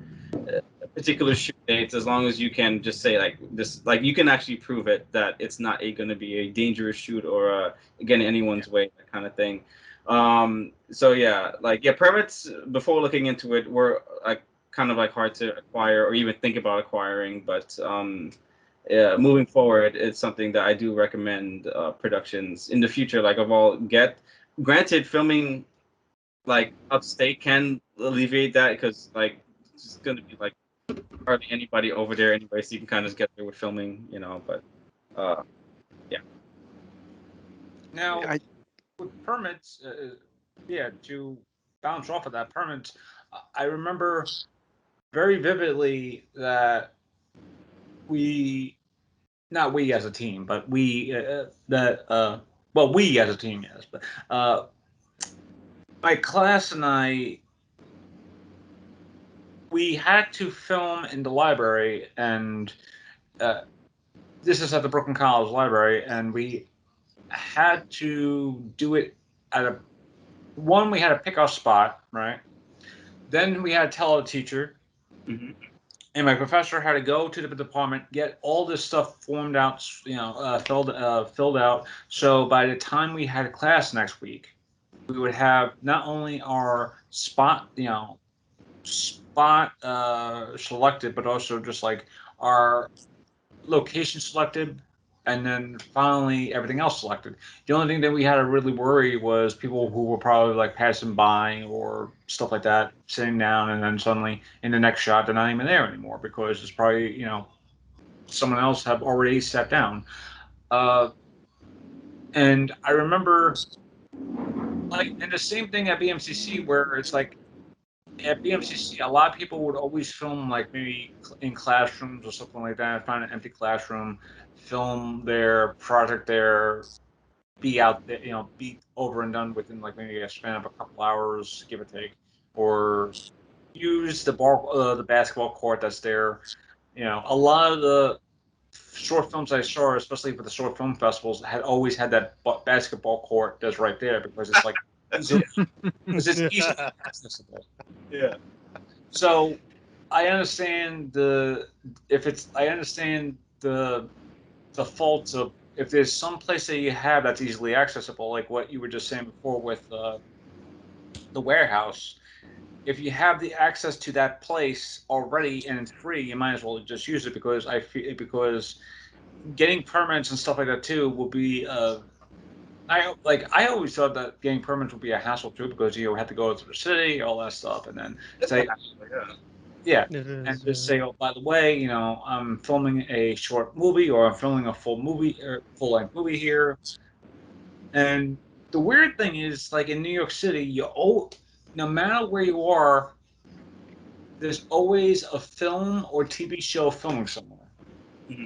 particular shoot dates, as long as you can just say like this, like you can actually prove it that it's not going to be a dangerous shoot or again anyone's way, that kind of thing. So yeah, like yeah, permits before looking into it were like kind of like hard to acquire or even think about acquiring, but yeah, moving forward, it's something that I do recommend productions in the future. Like of all get, granted, filming like upstate can alleviate that because like it's gonna be like hardly anybody over there anyway, so you can kind of get there with filming, But yeah. Now, I with permits, yeah, to bounce off of that permits, I remember very vividly that we, not we as a team, but we well, we as a team, yes, but my class and I, we had to film in the library, and this is at the Brooklyn College Library, and we had to do it at we had to pick our spot, right? Then we had to tell a teacher, Mm-hmm. and my professor had to go to the department, get all this stuff formed out, filled out. So by the time we had a class next week, we would have not only our spot, selected, but also just like our location selected, and then finally everything else selected. The only thing that we had to really worry was people who were probably like passing by or stuff like that, sitting down, and then suddenly in the next shot they're not even there anymore because it's probably someone else have already sat down. And I remember like, and the same thing at BMCC where it's like at BMCC, a lot of people would always film like maybe in classrooms or something like that. Find an empty classroom, film their project there, be out there, be over and done within like maybe a span of a couple hours, give or take, or use the basketball court that's there. A lot of the short films I saw, especially for the short film festivals, had always had that basketball court that's right there because it's like easily, because it's easily accessible. Yeah. So I understand I understand the faults of if there's some place that you have that's easily accessible, like what you were just saying before with the warehouse. If you have the access to that place already and it's free, you might as well just use it because I feel because getting permits and stuff like that too will be I always thought that getting permits would be a hassle too because you have to go to the city, all that stuff, and then say yeah, It and is, just say, oh, by the way, I'm filming a short movie or I'm filming a full movie or full length movie here. And the weird thing is, like in New York City, no matter where you are, there's always a film or TV show filming somewhere.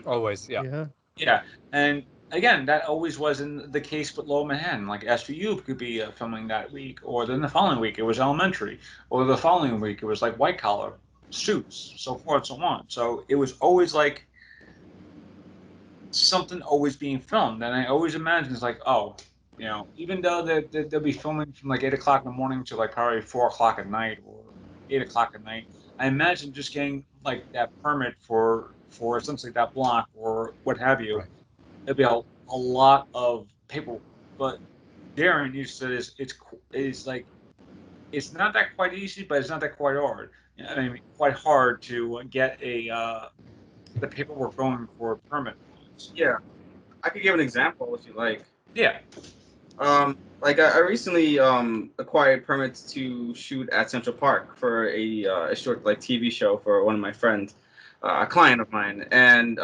Always, yeah. yeah. Yeah, and again, that always wasn't the case with Lower Manhattan. Like SVU could be filming that week, or then the following week it was Elementary, or the following week it was like White Collar, Suits, so forth, so on. So it was always like something always being filmed, and I always imagine it's like, oh, even though they'll be filming from like 8 o'clock in the morning to like probably 4 o'clock at night or 8 o'clock at night, I imagine just getting like that permit for essentially that block or what have you. Right. It'd be a lot of paperwork. But Darren, you said it's like it's not that quite easy, but it's not that quite hard. I mean, quite hard to get the paperwork going for a permit. Yeah, I could give an example if you like. Yeah. Like I recently acquired permits to shoot at Central Park for a short like TV show for one of my friends, a client of mine, and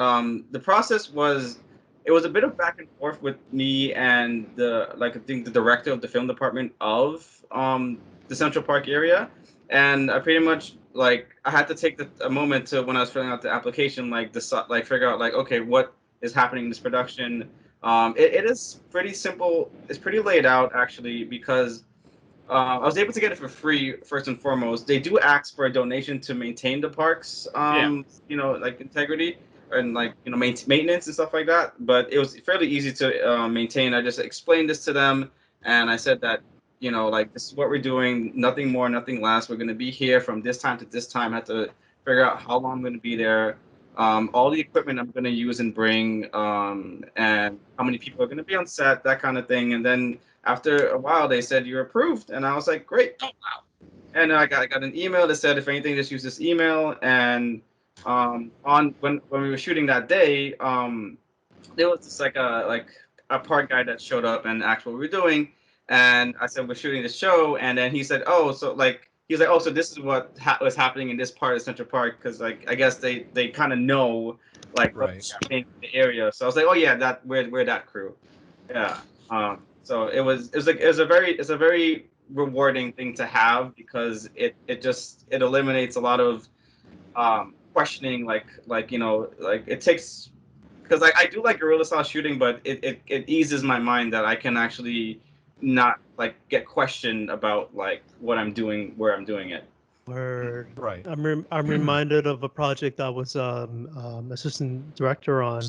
the process was it was a bit of back and forth with me and I think the director of the film department of the Central Park area, and I pretty much like I had to take a moment to when I was filling out the application like figure out like okay what is happening in this production. It is pretty simple. It's pretty laid out actually because I was able to get it for free first and foremost. They do ask for a donation to maintain the parks, like integrity and like maintenance and stuff like that. But it was fairly easy to maintain. I just explained this to them, and I said that like this is what we're doing, nothing more, nothing less. We're going to be here from this time to this time. I have to figure out how long I'm going to be there. All the equipment I'm going to use and bring, and how many people are going to be on set, that kind of thing. And then after a while, they said you're approved, and I was like, great. Oh, wow. And I got an email that said, if anything, just use this email. And on when we were shooting that day, there was just like a part guy that showed up and asked what we were doing, and I said we're shooting the show, and then he said, oh, so like. He's like, oh, so this is what was happening in this part of Central Park, because like I guess they kind of know like what's happening in the area. So I was like, oh yeah, that we're that crew, yeah. So it was a very rewarding thing to have because it eliminates a lot of questioning, like it takes because I do like guerrilla style shooting, but it eases my mind that I can actually not like get questioned about like what I'm doing, where I'm doing it. Right. I'm reminded of a project I was assistant director on.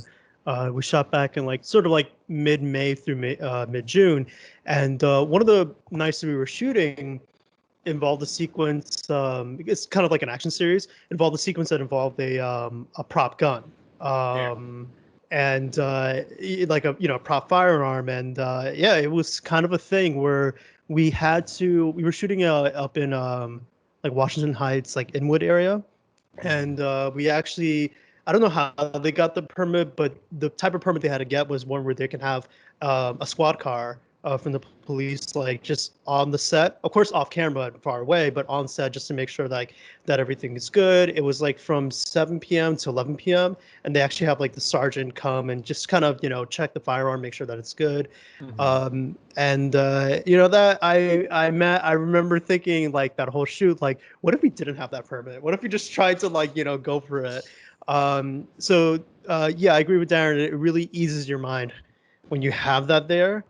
We shot back in like sort of like mid-May through mid-June, and one of the nights that we were shooting involved a sequence. It's kind of like an action series. Involved a sequence that involved a prop gun. And like a prop firearm, and yeah, it was kind of a thing where we were shooting up in like Washington Heights, like Inwood area, and we actually I don't know how they got the permit, but the type of permit they had to get was one where they can have a squad car from the police, like just on the set, of course off camera and far away, but on set just to make sure that everything is good. It was like from 7 p.m. to 11 p.m. and they actually have like the sergeant come and just kind of check the firearm, make sure that it's good. And that I remember thinking like that whole shoot, like what if we didn't have that permit? What if we just tried to like go for it? So yeah, I agree with Darren. It really eases your mind when you have that there.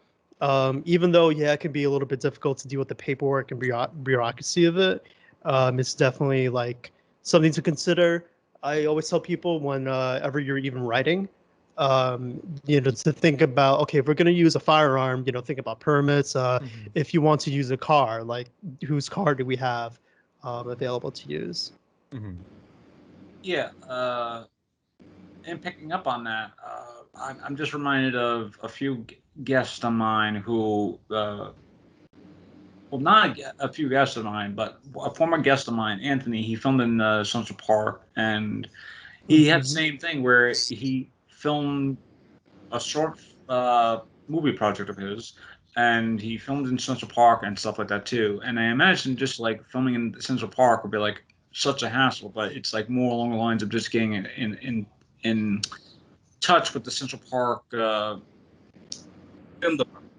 Even though, yeah, it can be a little bit difficult to deal with the paperwork and bureaucracy of it, it's definitely like something to consider. I always tell people whenever you're even writing, to think about, okay, if we're going to use a firearm, think about permits. If you want to use a car, like whose car do we have available to use? Yeah. And picking up on that, I'm just reminded of a few guests of mine who, well, not a few guests of mine, but a former guest of mine, Anthony. He filmed in Central Park, and he had the same thing where he filmed a short movie project of his, and he filmed in Central Park and stuff like that too. And I imagine just like filming in Central Park would be like such a hassle, but it's like more along the lines of just getting in touch with the Central Park film department.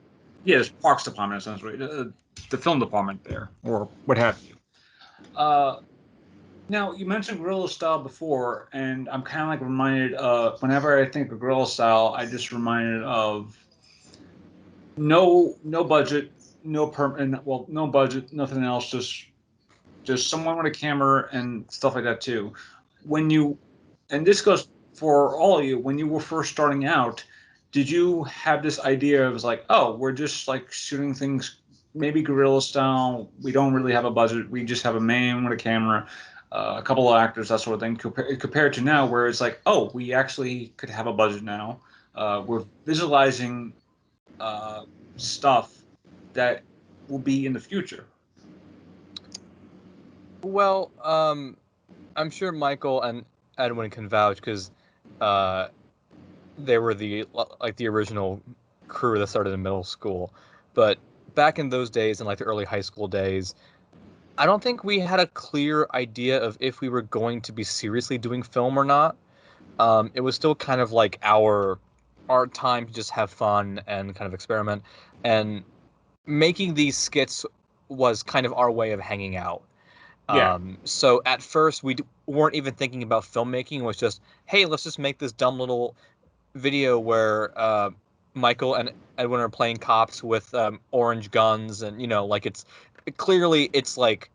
Yes, Parks Department essentially, the film department there, or what have you. Now you mentioned guerrilla style before, and I'm kind of like reminded of whenever I think of guerrilla style, I just reminded of no budget, no budget, nothing else, just someone with a camera and stuff like that too. And this goes for all of you, when you were first starting out, did you have this idea of like, oh, we're just like shooting things maybe guerrilla style? We don't really have a budget. We just have a man with a camera, a couple of actors, that sort of thing. Compared to now, where it's like, oh, we actually could have a budget now. We're visualizing stuff that will be in the future. Well, I'm sure Michael and Edwin can vouch because they were the original crew that started in middle school. But back in those days, in like the early high school days, I don't think we had a clear idea of if we were going to be seriously doing film or not. It was still kind of like our time to just have fun and kind of experiment. And making these skits was kind of our way of hanging out. Yeah. So at first we weren't even thinking about filmmaking. It was just, hey, let's just make this dumb little video where Michael and Edwin are playing cops with orange guns, and like it's clearly it's like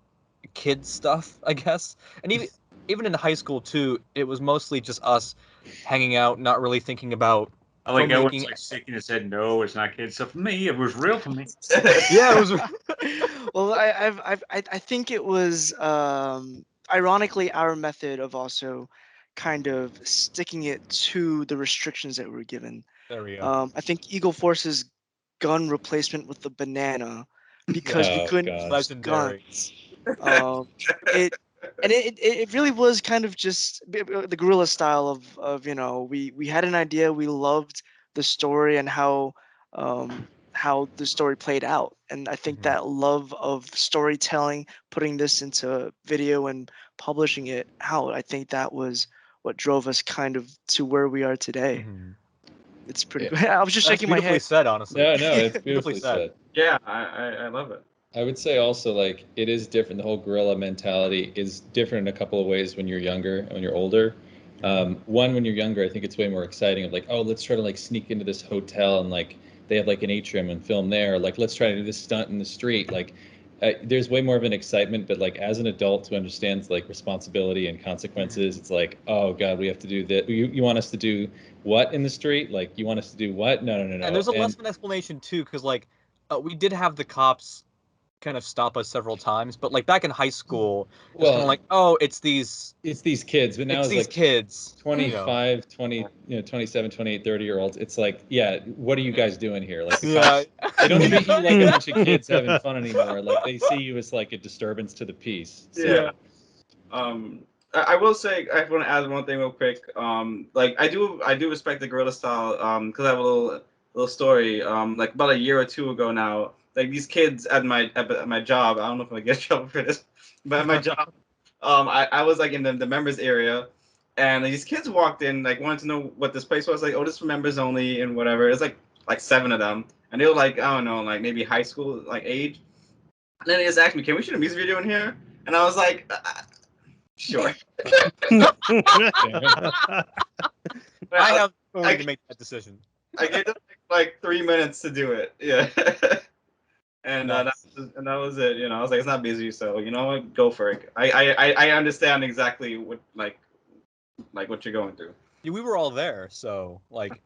kid stuff, I guess. And even in high school too, it was mostly just us hanging out, not really thinking about I like everyone's filmmaking. like shaking his head. No, it's not kid stuff for me. It was real for me. Yeah, it was. Well, I think it was ironically our method of also kind of sticking it to the restrictions that we were given. There we go. I think Eagle Force's gun replacement with the banana, because we Oh, couldn't God. use Legendary. guns. Um, it and it really was kind of just the guerrilla style of we had an idea, we loved the story and how the story played out, and I think Mhm. that love of storytelling, putting this into video and publishing it out, I think that was what drove us kind of to where we are today. Mhm. It's pretty Yeah. good. I was just That's shaking my beautifully head. said, honestly. No, it's Beautifully beautifully said. said. Yeah, I love it. I would say also like it is different. The whole guerrilla mentality is different in a couple of ways when you're younger and when you're older. One, when you're younger, I think it's way more exciting. Of like, oh, let's try to like sneak into this hotel and like they have like an atrium and film there. Like, let's try to do this stunt in the street. Like, there's way more of an excitement. But like as an adult who understands like responsibility and consequences, it's like, oh God, we have to do that. You want us to do what in the street? Like, you want us to do what? No. And there's a less of an explanation too, because like we did have the cops kind of stop us several times, but like back in high school, it was kind of Well, like, oh, it's these kids, but now it's like kids, 25, 20, 27, 28, 30-year-olds. It's like, yeah, what are you guys doing here? Like the Yeah. cops, they don't treat you like a bunch of kids having fun anymore. Like they see you as like a disturbance to the peace. So, Yeah. I will say I want to add one thing real quick. Like I do respect the guerrilla style. Because I have a little story. Like about a year or two ago now. Like these kids at my job. I don't know if I'm gonna get in trouble for this, but at my job, I was like in the members area, and these kids walked in like wanted to know what this place was. Like, oh, this is for members only and whatever. It's like 7 of them, and they were like, I don't know, like maybe high school like age. And then they just asked me, "Can we shoot a music video in here?" And I was like, "Sure." I have authority to make that decision. I gave them like 3 minutes to do it. Yeah. And Nice. that was it. I was like, it's not busy, so you know what, go for it. I understand exactly what like what you're going through. Yeah, we were all there, so like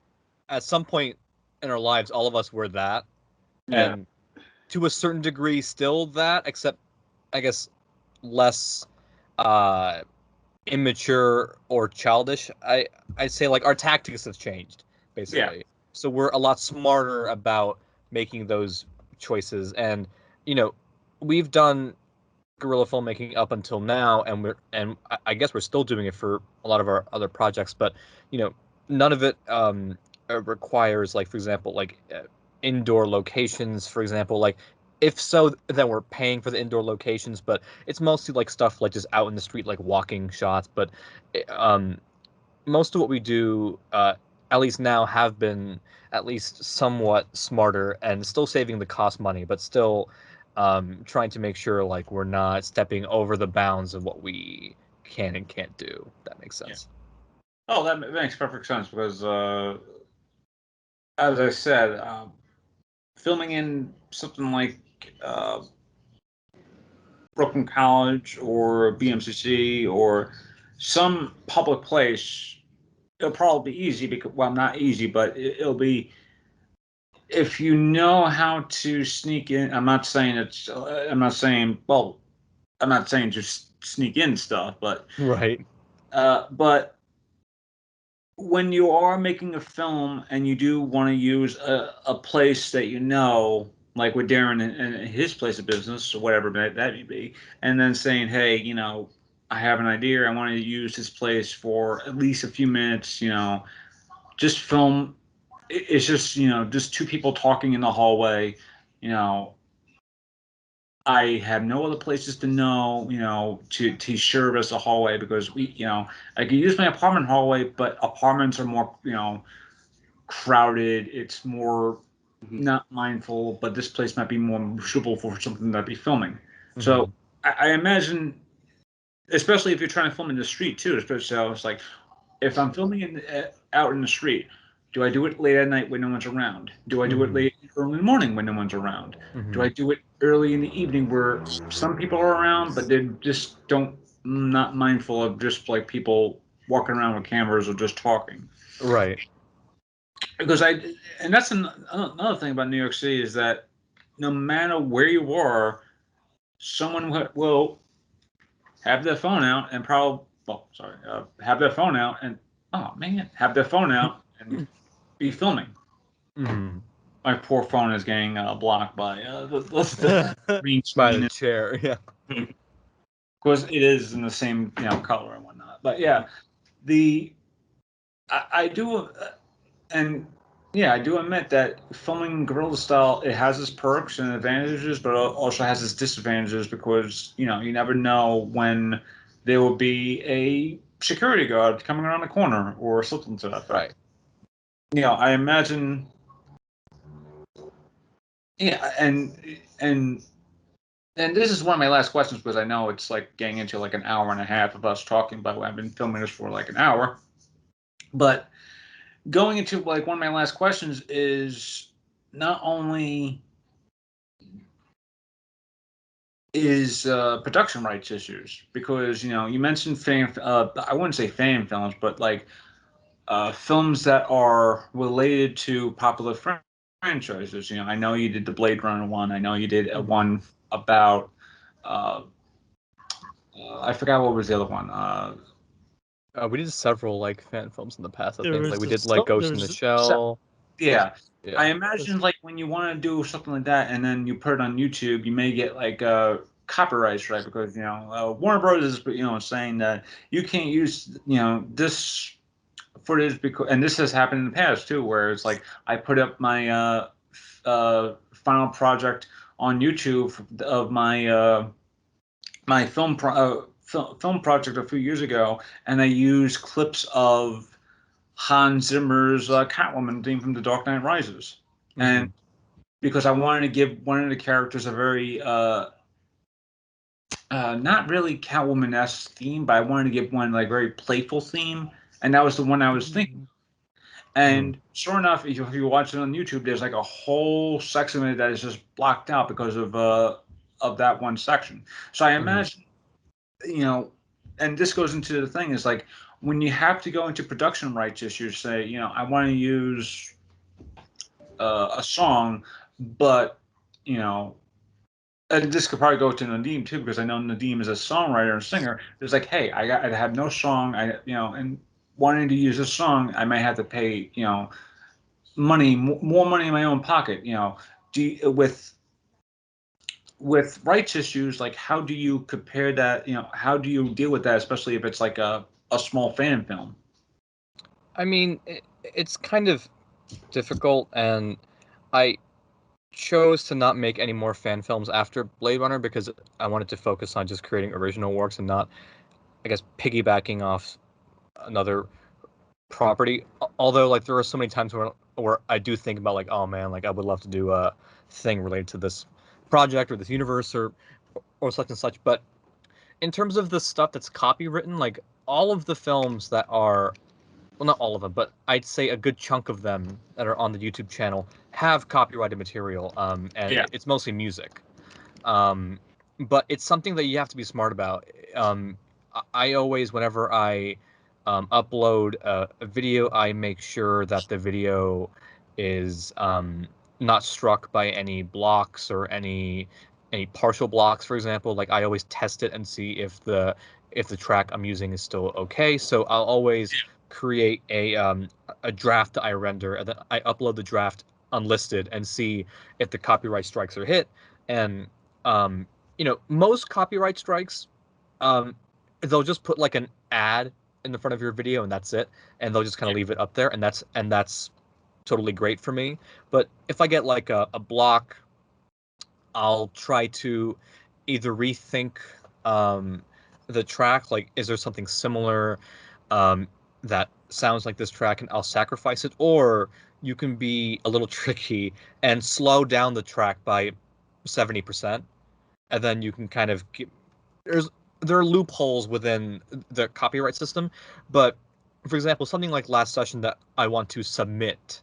at some point in our lives, all of us were that, Yeah. and to a certain degree, still that, except I guess less immature or childish. I'd say like our tactics have changed basically. Yeah. So we're a lot smarter about making those choices, and we've done guerrilla filmmaking up until now, and I guess we're still doing it for a lot of our other projects, but none of it requires, like, for example, like indoor locations, for example. Like, if so, then we're paying for the indoor locations, but it's mostly like stuff like just out in the street, like walking shots. But most of what we do, at least now, have been at least somewhat smarter and still saving the cost money, but still trying to make sure like we're not stepping over the bounds of what we can and can't do. If that makes sense. Yeah. Oh, that makes perfect sense because, as I said, filming in something like Brooklyn College or BMCC or some public place it'll probably be easy because, well, not easy, but it'll be, if you know how to sneak in. I'm not saying well, I'm not saying just sneak in stuff, but Right. but when you are making a film and you do want to use a place that you know, like with Darren and his place of business or whatever that may be, and then saying, hey, I have an idea. I want to use this place for at least a few minutes. Just film. It's just just two people talking in the hallway. You know, I have no other places to know, to serve as a hallway because I could use my apartment hallway, but apartments are more, crowded. It's more not mindful, but this place might be more suitable for something that be filming. Mm-hmm. So I imagine, especially if you're trying to film in the street too, especially so it's like, if I'm filming out in the street, do I do it late at night when no one's around? Do I do it late early in the morning when no one's around? Do I do it early in the evening where some people are around, but they just not mindful of just like people walking around with cameras or just talking? Right. Because and that's another thing about New York City is that no matter where you are, someone will have their phone out and have their phone out and have their phone out and be filming. Mm-hmm. My poor phone is getting blocked by the green By screen. the chair, yeah. Because it is in the same color and whatnot. But yeah, I do and yeah, I do admit that filming guerrilla style, it has its perks and advantages, but it also has its disadvantages because you never know when there will be a security guard coming around the corner or something to that effect. Right. I imagine. Yeah, and this is one of my last questions because I know it's like getting into like an hour and a half of us talking, but I've been filming this for like an hour. But going into like one of my last questions is not only is production rights issues because you mentioned I wouldn't say fan films, but like films that are related to popular franchises. I know you did the Blade Runner one. I know you did a one about I forgot what was the other one. We did several like fan films in the past. I There think was like we the did like Cell- Ghost there in the was- Shell. Yeah. Yeah. I imagine like when you want to do something like that and then you put it on YouTube, you may get like copyright strike because Warner Bros. Is saying that you can't use this footage because, and this has happened in the past too, where it's like I put up my final project on YouTube of my my film project a few years ago, and I used clips of Hans Zimmer's Catwoman theme from The Dark Knight Rises, and because I wanted to give one of the characters a very not really Catwoman-esque theme, but I wanted to give one like very playful theme, and that was the one I was thinking. And sure enough, if you watch it on YouTube, there's like a whole section of it that is just blocked out because of that one section. So I imagine, and this goes into the thing is like when you have to go into production rights issues, say, I want to use a song, but and this could probably go to Nadeem too, because I know Nadeem is a songwriter and singer. It's like, hey, I have no song, and wanting to use this song, I may have to pay, money, more money in my own pocket. With rights issues, like how do you compare that? How do you deal with that, especially if it's like a small fan film? I mean, it's kind of difficult, and I chose to not make any more fan films after Blade Runner because I wanted to focus on just creating original works and not, I guess, piggybacking off another property. Although, like, there are so many times where I do think about, like, oh man, like I would love to do a thing related to this project or this universe or such and such. But in terms of the stuff that's copywritten, like all of the films that are, well, not all of them, but I'd say a good chunk of them that are on the YouTube channel have copyrighted material, and Yeah. it's mostly music. But it's something that you have to be smart about. I always, whenever I upload a video, I make sure that the video is not struck by any blocks or any partial blocks, for example. Like I always test it and see if the track I'm using is still okay. So I'll always create a draft that I render, and then I upload the draft unlisted and see if the copyright strikes are hit. And most copyright strikes, they'll just put like an ad in the front of your video and that's it, and they'll just kind of leave it up there, and that's totally great for me. But if I get like a block, I'll try to either rethink the track, like is there something similar that sounds like this track, and I'll sacrifice it, or you can be a little tricky and slow down the track by 70%, and then you can kind of there are loopholes within the copyright system. But for example, something like Last Session that I want to submit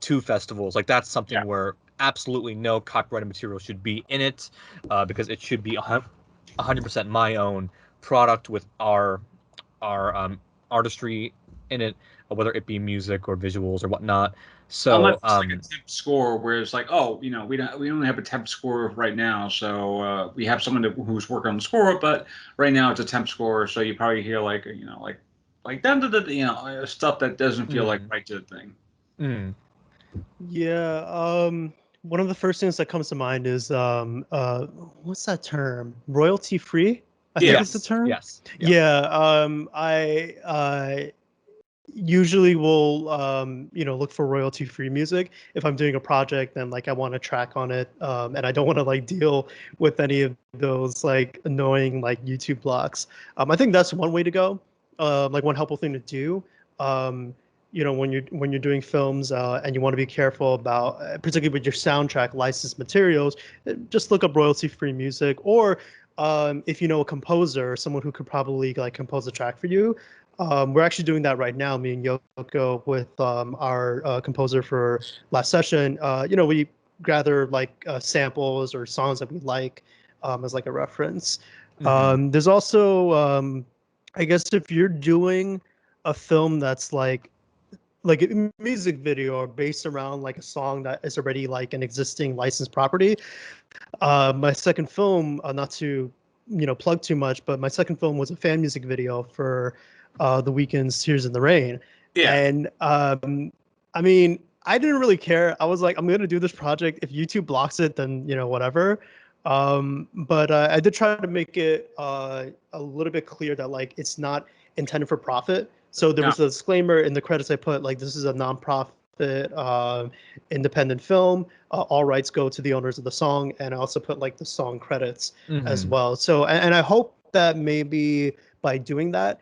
to festivals, like that's something where absolutely no copyrighted material should be in it, because it should be 100% my own product with our artistry in it, whether it be music or visuals or whatnot. So unless it's like a temp score where it's like, oh, we only have a temp score right now, so we have someone who's working on the score, but right now it's a temp score, so you probably hear like stuff that doesn't feel like right to the thing. Yeah. One of the first things that comes to mind is what's that term? Royalty free? I think it's the term. Yes. Yeah. I usually will look for royalty free music if I'm doing a project and like I want a track on it, and I don't want to like deal with any of those like annoying like YouTube blocks. I think that's one way to go. Like one helpful thing to do. When you're doing films and you want to be careful about, particularly with your soundtrack licensed materials, just look up royalty-free music. Or if you know a composer, someone who could probably like compose a track for you. We're actually doing that right now, me and Yoko, with our composer for Last Session. We gather like samples or songs that we like as like a reference. There's also, I guess, if you're doing a film that's like a music video or based around like a song that is already like an existing licensed property. My second film, not to plug too much, but my second film was a fan music video for The Weeknd's Tears in the Rain. And I mean, I didn't really care. I was like, I'm going to do this project. If YouTube blocks it, then whatever. But I did try to make it a little bit clear that like it's not intended for profit. So there was a disclaimer in the credits I put, like, this is a nonprofit independent film. All rights go to the owners of the song. And I also put like the song credits as well. So, and I hope that maybe by doing that,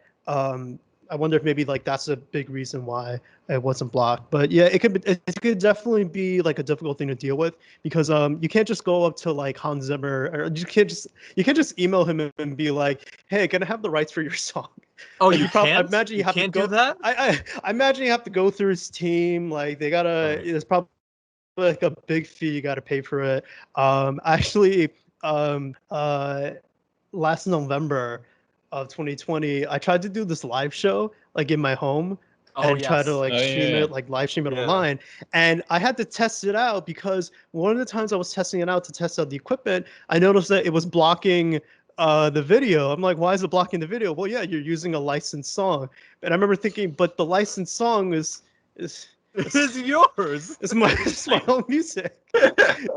I wonder if maybe like that's a big reason why it wasn't blocked. But yeah, it could definitely be like a difficult thing to deal with, because you can't just go up to like Hans Zimmer, or you can't just email him and be like, hey, can I have the rights for your song? Oh, like, you can't? I imagine you have can't to go, do that? I imagine you have to go through his team. Like they gotta, there's probably like a big fee you gotta pay for it. Actually, last November of 2020, I tried to do this live show like in my home and try to like stream it, like live stream it online. And I had to test it out, because one of the times I was testing it out to test out the equipment, I noticed that it was blocking the video. I'm like, why is it blocking the video? Well, yeah, you're using a licensed song. And I remember thinking, but the licensed song is it's yours. It's my own music.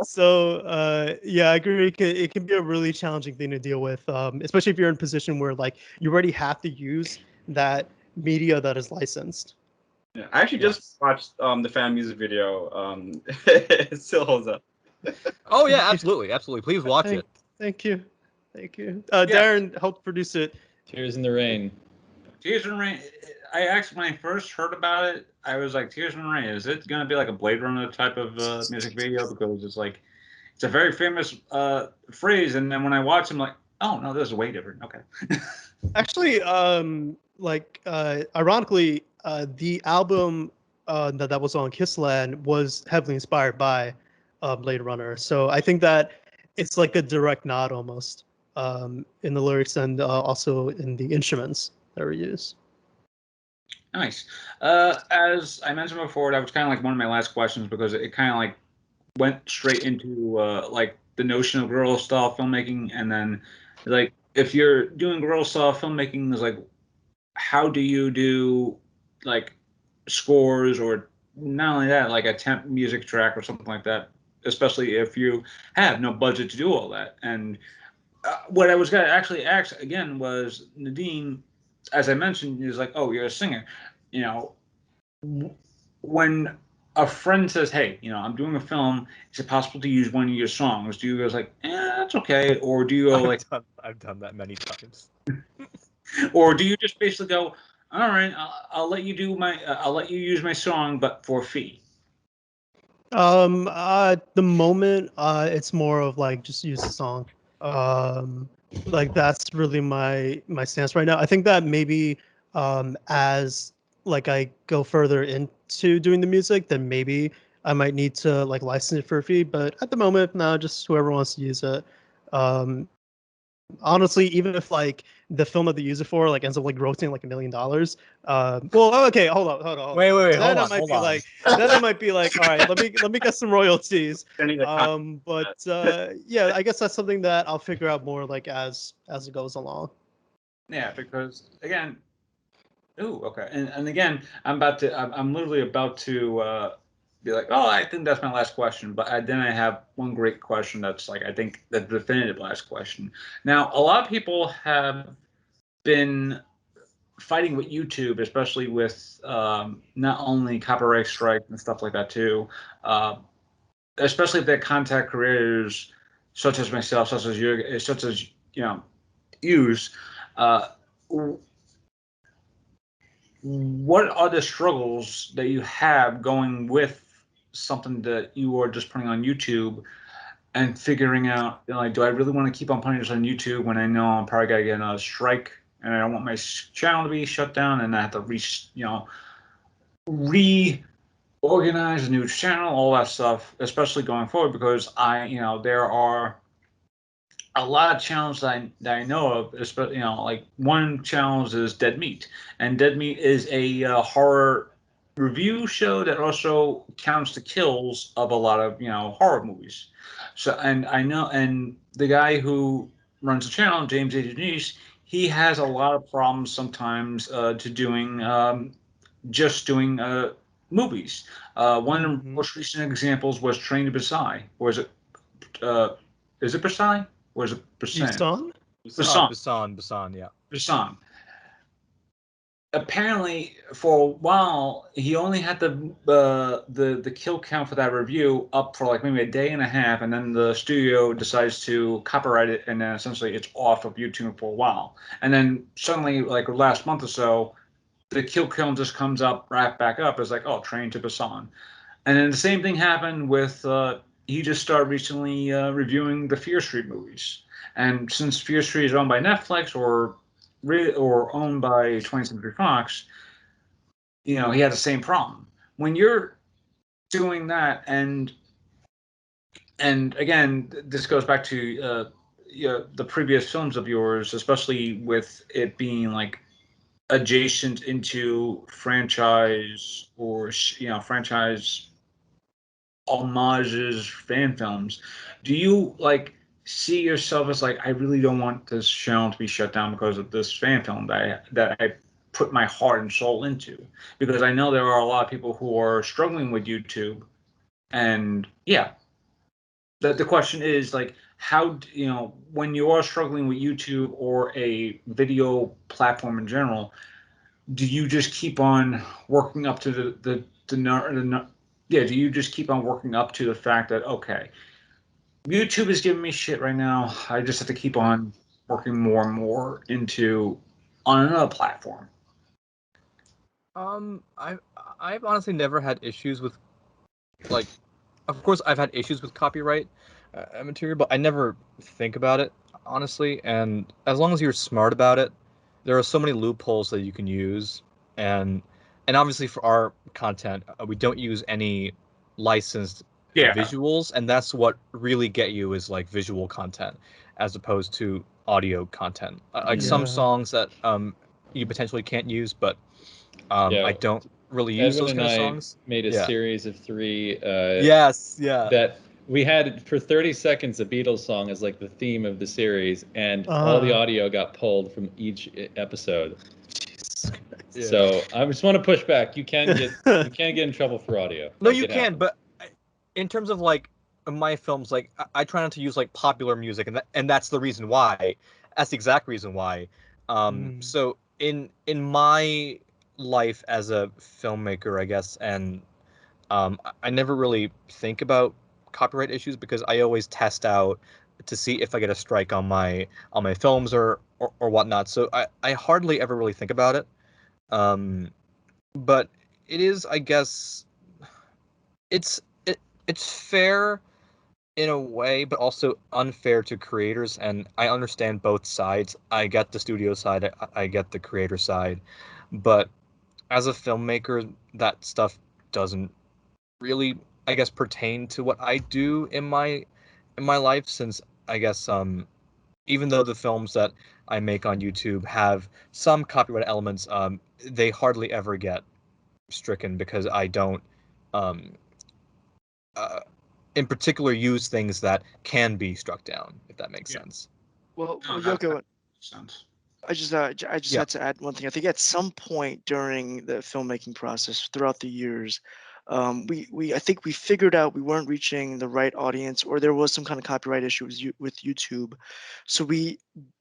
So yeah, I agree. It can be a really challenging thing to deal with, especially if you're in a position where like you already have to use that media that is licensed. Yeah, I actually just watched the fan music video. It still holds up. Oh yeah, absolutely. Please watch it. Thank you. Darren helped produce it. Tears in the Rain. Tears in the Rain. I actually, when I first heard about it, I was like, Tears in the Rain, is it going to be like a Blade Runner type of music video? Because it's a very famous phrase. And then when I watched it, I'm like, oh, no, this is way different. Okay. Actually, ironically, the album that was on Kissland was heavily inspired by Blade Runner. So I think that it's like a direct nod almost in the lyrics, and also in the instruments that were used. Nice. As I mentioned before, that was kind of like one of my last questions because it kind of like went straight into like the notion of guerrilla style filmmaking, and then like if you're doing guerrilla style filmmaking, is like how do you do like scores or not only that, like a temp music track or something like that, especially if you have no budget to do all that. And what I was going to actually ask again was Nadine, as I mentioned, is like, oh, you're a singer. You know, when a friend says, "Hey, I'm doing a film. Is it possible to use one of your songs?" Do you go like, that's okay," or do you go like, I've done that many times. or do you just basically go, "All right, I'll let you do I'll let you use my song, but for a fee." At the moment, it's more of like just use the song. Um, like that's really my stance right now. I think that maybe as like I go further into doing the music, then maybe I might need to like license it for a fee. But at the moment, no, just whoever wants to use it. Honestly, even if like the film that they use it for like ends up like grossing like $1 million, well, okay, hold on. Wait, Then hold I on, might hold be on. like, then I might be like, all right, let me get some royalties. I need a copy. But yeah, I guess that's something that I'll figure out more like as it goes along. Yeah, because again, ooh, okay, and again, I'm literally about to be like, oh, I think that's my last question, but then I have one great question that's like I think the definitive last question. Now, a lot of people have been fighting with YouTube, especially with not only copyright strike and stuff like that too, uh, especially if they're content creators such as myself, such as use. Uh, what are the struggles that you have going with something that you are just putting on YouTube and figuring out, like, do I really want to keep on putting this on YouTube when I know I'm probably gonna get another strike and I don't want my channel to be shut down and I have to reorganize a new channel, all that stuff, especially going forward because there are a lot of challenges that I know of, especially like one challenge is Dead Meat, and Dead Meat is a horror review show that also counts the kills of a lot of horror movies. So and I know and the guy who runs the channel, James A. Denise, he has a lot of problems sometimes to doing just doing movies. One of the Mm-hmm. most recent examples was Train to Busan, or uh, is it Busan? Or is it Busan? Busan? Busan. Busan, yeah. Busan. Apparently, for a while, he only had the kill count for that review up for like maybe a day and a half, and then the studio decides to copyright it, and then essentially it's off of YouTube for a while. And then suddenly, like last month or so, the kill count just comes up right back up. It's like, oh, Train to Busan. And then the same thing happened with he just started recently reviewing the Fear Street movies. And since Fear Street is owned by Netflix or owned by 20th Century Fox, he had the same problem. When you're doing that, and again, this goes back to the previous films of yours, especially with it being like adjacent into franchise or franchise homages, fan films. Do you like see yourself as like I really don't want this channel to be shut down because of this fan film that I put my heart and soul into? Because I know there are a lot of people who are struggling with YouTube, and yeah, the question is like how when you are struggling with YouTube or a video platform in general, do you just keep on working up to do you just keep on working up to the fact that okay, YouTube is giving me shit right now. I just have to keep on working more and more into on another platform. I've honestly never had issues with like, of course I've had issues with copyright material, but I never think about it honestly. And as long as you're smart about it, there are so many loopholes that you can use, and obviously for our content, we don't use any licensed Yeah, visuals, and that's what really get you is like visual content as opposed to audio content. Like some Yeah. songs that you potentially can't use, but Yeah. I don't really use Edwin those and kind of I songs. made a Yeah. series of 3 Yes, yeah. that we had for 30 seconds a Beatles song as like the theme of the series, and all the audio got pulled from each episode. Yeah. So I just want to push back. You can get in trouble for audio. No, Like, you it can, happens. but in terms of like my films, like I try not to use like popular music, and that's the reason why. That's the exact reason why. So in my life as a filmmaker, I guess, and I never really think about copyright issues because I always test out to see if I get a strike on my films or whatnot. So I hardly ever really think about it. But it is, I guess, it's it's fair in a way, but also unfair to creators. And I understand both sides. I get the studio side, I get the creator side, but as a filmmaker, that stuff doesn't really, I guess, pertain to what I do in my life, since I guess even though the films that I make on YouTube have some copyright elements, they hardly ever get stricken because I don't um uh, in particular use things that can be struck down, if that makes sense. Well, No, Yoko, makes sense. I just Yeah. had to add one thing. I think at some point during the filmmaking process, throughout the years, we I think we figured out we weren't reaching the right audience, or there was some kind of copyright issue with YouTube, so we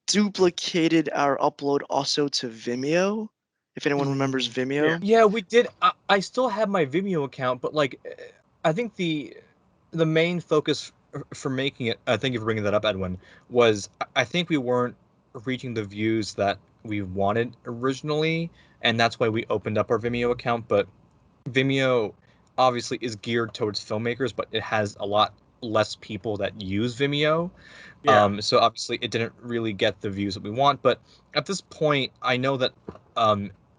duplicated our upload also to Vimeo. If anyone remembers Vimeo. Yeah, we did. I still have my Vimeo account, but like, I think the main focus for making it, thank you for bringing that up, Edwin, was I think we weren't reaching the views that we wanted originally, and that's why we opened up our Vimeo account. But Vimeo obviously is geared towards filmmakers, but it has a lot less people that use Vimeo. Yeah. So obviously it didn't really get the views that we want. But at this point, I know that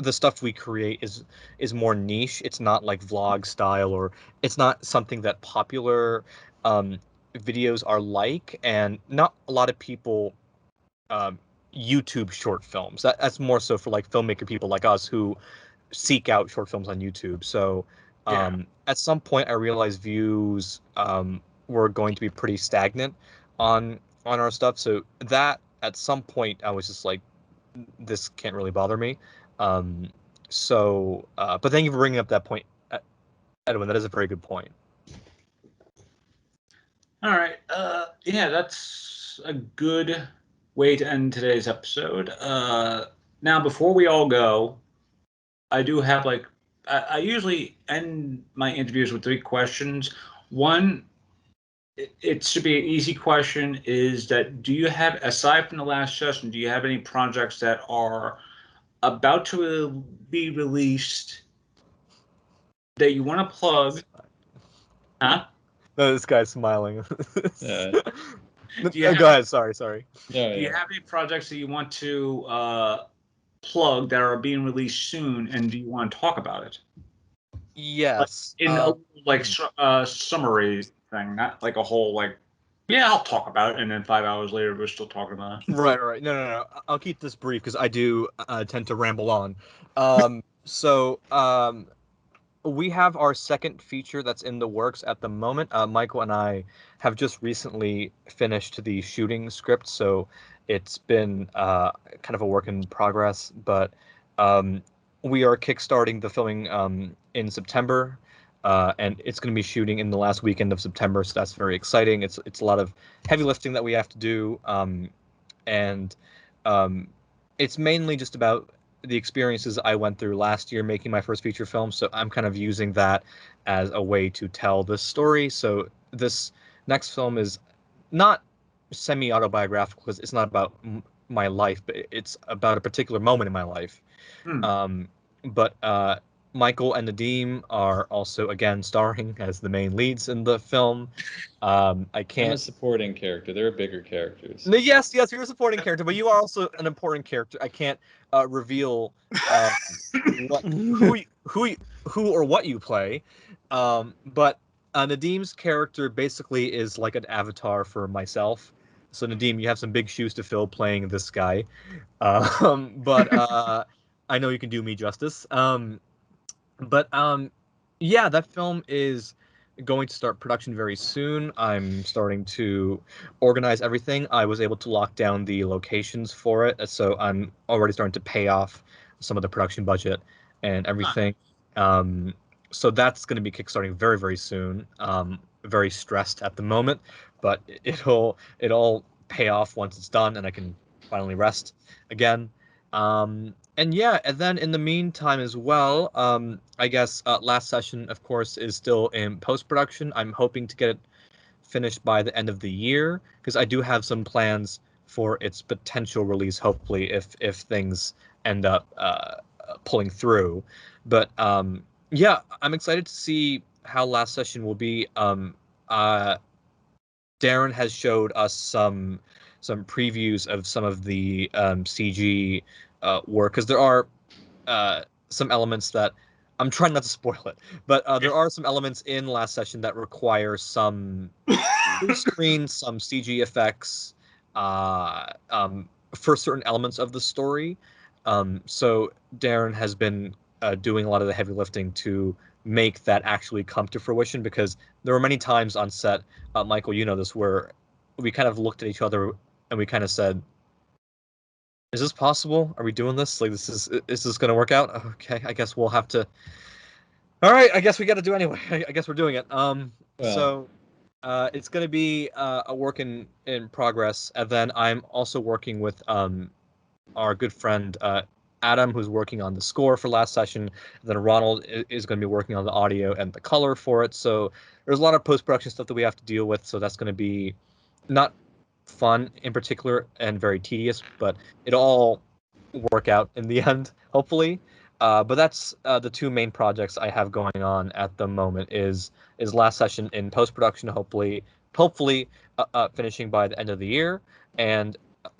the stuff we create is more niche. It's not like vlog style, or it's not something that popular videos are like, and not a lot of people um, YouTube short films. That's more so for like filmmaker people like us who seek out short films on YouTube. So Yeah. at some point, I realized views were going to be pretty stagnant on our stuff. So that at some point, I was just like, this can't really bother me. But thank you for bringing up that point, Edwin. That is a very good point. All right. Yeah, that's a good way to end today's episode. Now, before we all go, I do have like I usually end my interviews with 3 questions. One, it should be an easy question. Is that do you have, aside from the last session, do you have any projects that are about to be released that you want to plug? Huh? No, this guy's smiling. Yeah. Do you Go have ahead. Sorry. Yeah, do you yeah. have any projects that you want to plug that are being released soon, and do you want to talk about it? Yes. In a like summary thing, not like a whole like, yeah, I'll talk about it, and then 5 hours later we're still talking about it. Right. No. I'll keep this brief because I do tend to ramble on. So we have our second feature that's in the works at the moment. Michael and I have just recently finished the shooting script, so it's been kind of a work in progress. But we are kickstarting the filming in September, and it's going to be shooting in the last weekend of September. So that's very exciting. It's a lot of heavy lifting that we have to do, and it's mainly just about the experiences I went through last year making my first feature film. So I'm kind of using that as a way to tell this story. So this next film is not semi-autobiographical because it's not about my life, but it's about a particular moment in my life. Hmm. But Michael and Nadeem are also again starring as the main leads in the film. I I'm a can't. supporting character. They're bigger characters. No, yes, you're a supporting character, but you are also an important character. I can't reveal what who or what you play, but Nadeem's character basically is like an avatar for myself. So Nadeem, you have some big shoes to fill playing this guy, but I know you can do me justice. But yeah, that film is going to start production very soon. I'm starting to organize everything. I was able to lock down the locations for it, so I'm already starting to pay off some of the production budget and everything. So that's going to be kickstarting very, very soon. Very stressed at the moment, but it'll pay off once it's done, and I can finally rest again. And yeah, and then in the meantime as well, I guess last session, of course, is still in post-production. I'm hoping to get it finished by the end of the year because I do have some plans for its potential release, hopefully, if things end up pulling through. But yeah, I'm excited to see how last session will be. Darren has showed us some previews of some of the CG work because there are some elements that I'm trying not to spoil it, but there are some elements in last session that require some blue screen, some CG effects for certain elements of the story. So Darren has been doing a lot of the heavy lifting to make that actually come to fruition because there were many times on set, Michael, you know this, where we kind of looked at each other and we kind of said, is this possible? Are we doing this? Like, is this going to work out? Okay, I guess we'll have to. All right, I guess we got to do anyway. I guess we're doing it. So it's going to be a work in progress, and then I'm also working with our good friend Adam, who's working on the score for last session. And then Ronald is going to be working on the audio and the color for it. So there's a lot of post-production stuff that we have to deal with. So that's going to be not fun in particular and very tedious, but it'll all work out in the end, hopefully. But that's the two main projects I have going on at the moment is last session in post-production, hopefully finishing by the end of the year, and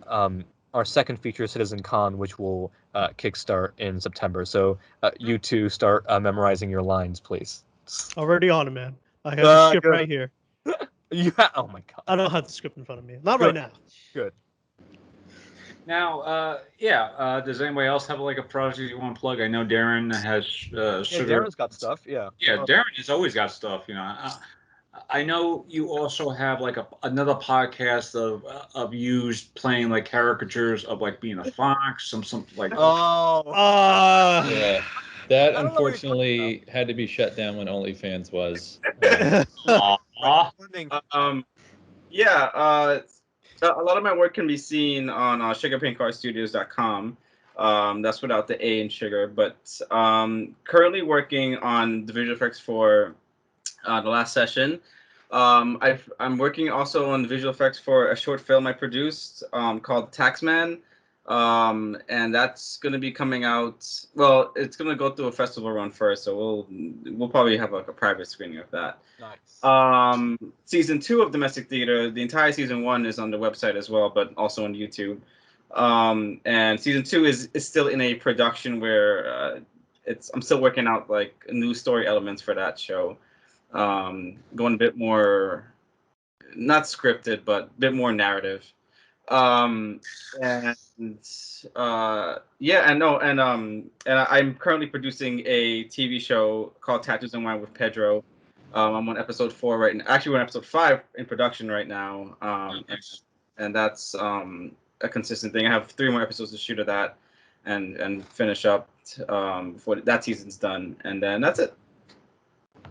our second feature, Citizen Con, which will kickstart in September. So you two start memorizing your lines, please. Already on it, man. I have the script good. right here. Yeah. Oh my god. I don't have the script in front of me. Not right now. Good. Now, does anybody else have like a project you want to plug? I know Darren has Yeah, sugar. Darren's got stuff. Yeah. Yeah, Darren has always got stuff. I know you also have like another podcast of you playing like caricatures of like being a fox, something like. Oh. Yeah. That unfortunately had to be shut down when OnlyFans was. Aw. A lot of my work can be seen on sugarpaintcarstudios.com. That's without the A in sugar, but currently working on the visual effects for the last session. I'm working also on the visual effects for a short film I produced called Taxman. And that's going to be coming out. Well, it's going to go through a festival run first, so we'll probably have like a private screening of that. Nice. Season 2 of Domestic Theater, the entire season 1 is on the website as well, but also on YouTube. And season 2 is still in a production where I'm still working out like new story elements for that show. Going a bit more, not scripted, but a bit more narrative. And I'm currently producing a TV show called Tattoos and Wine with Pedro. I'm on episode 4 right now. Actually, we're on episode 5 in production right now. And that's a consistent thing. I have 3 more episodes to shoot of that, and finish up before that season's done, and then that's it.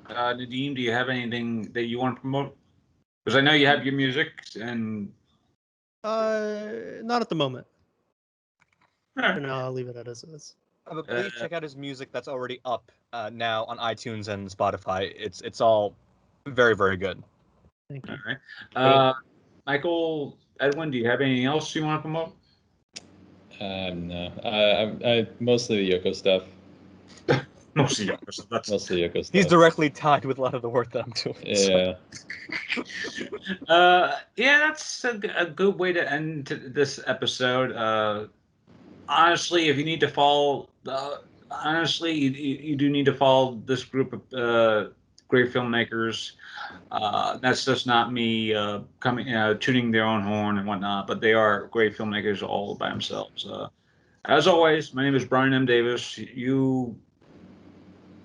Nadeem, do you have anything that you want to promote? Because I know you have your music and. Not at the moment. Right. For now, I'll leave it as is. But please check out his music that's already up now on iTunes and Spotify. It's all very, very good. Thank you. All right. Michael, Edwin, do you have anything else you want to promote? No. I mostly the Yoko stuff. Mostly Yoko stuff. Mostly Yoko stuff. He's directly tied with a lot of the work that I'm doing. Yeah. That's a good way to end this episode. Honestly, if you need to follow, you do need to follow this group of great filmmakers. That's just not me tuning their own horn and whatnot, but they are great filmmakers all by themselves. As always, my name is Brian M. Davis. You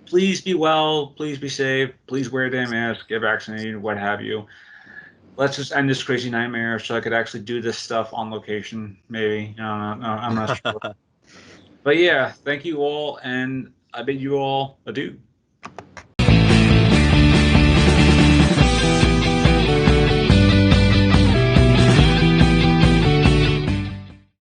please be well, please be safe, please wear a damn mask, get vaccinated, what have you. Let's just end this crazy nightmare so I could actually do this stuff on location, maybe. I'm not sure. But yeah, thank you all, and I bid you all adieu.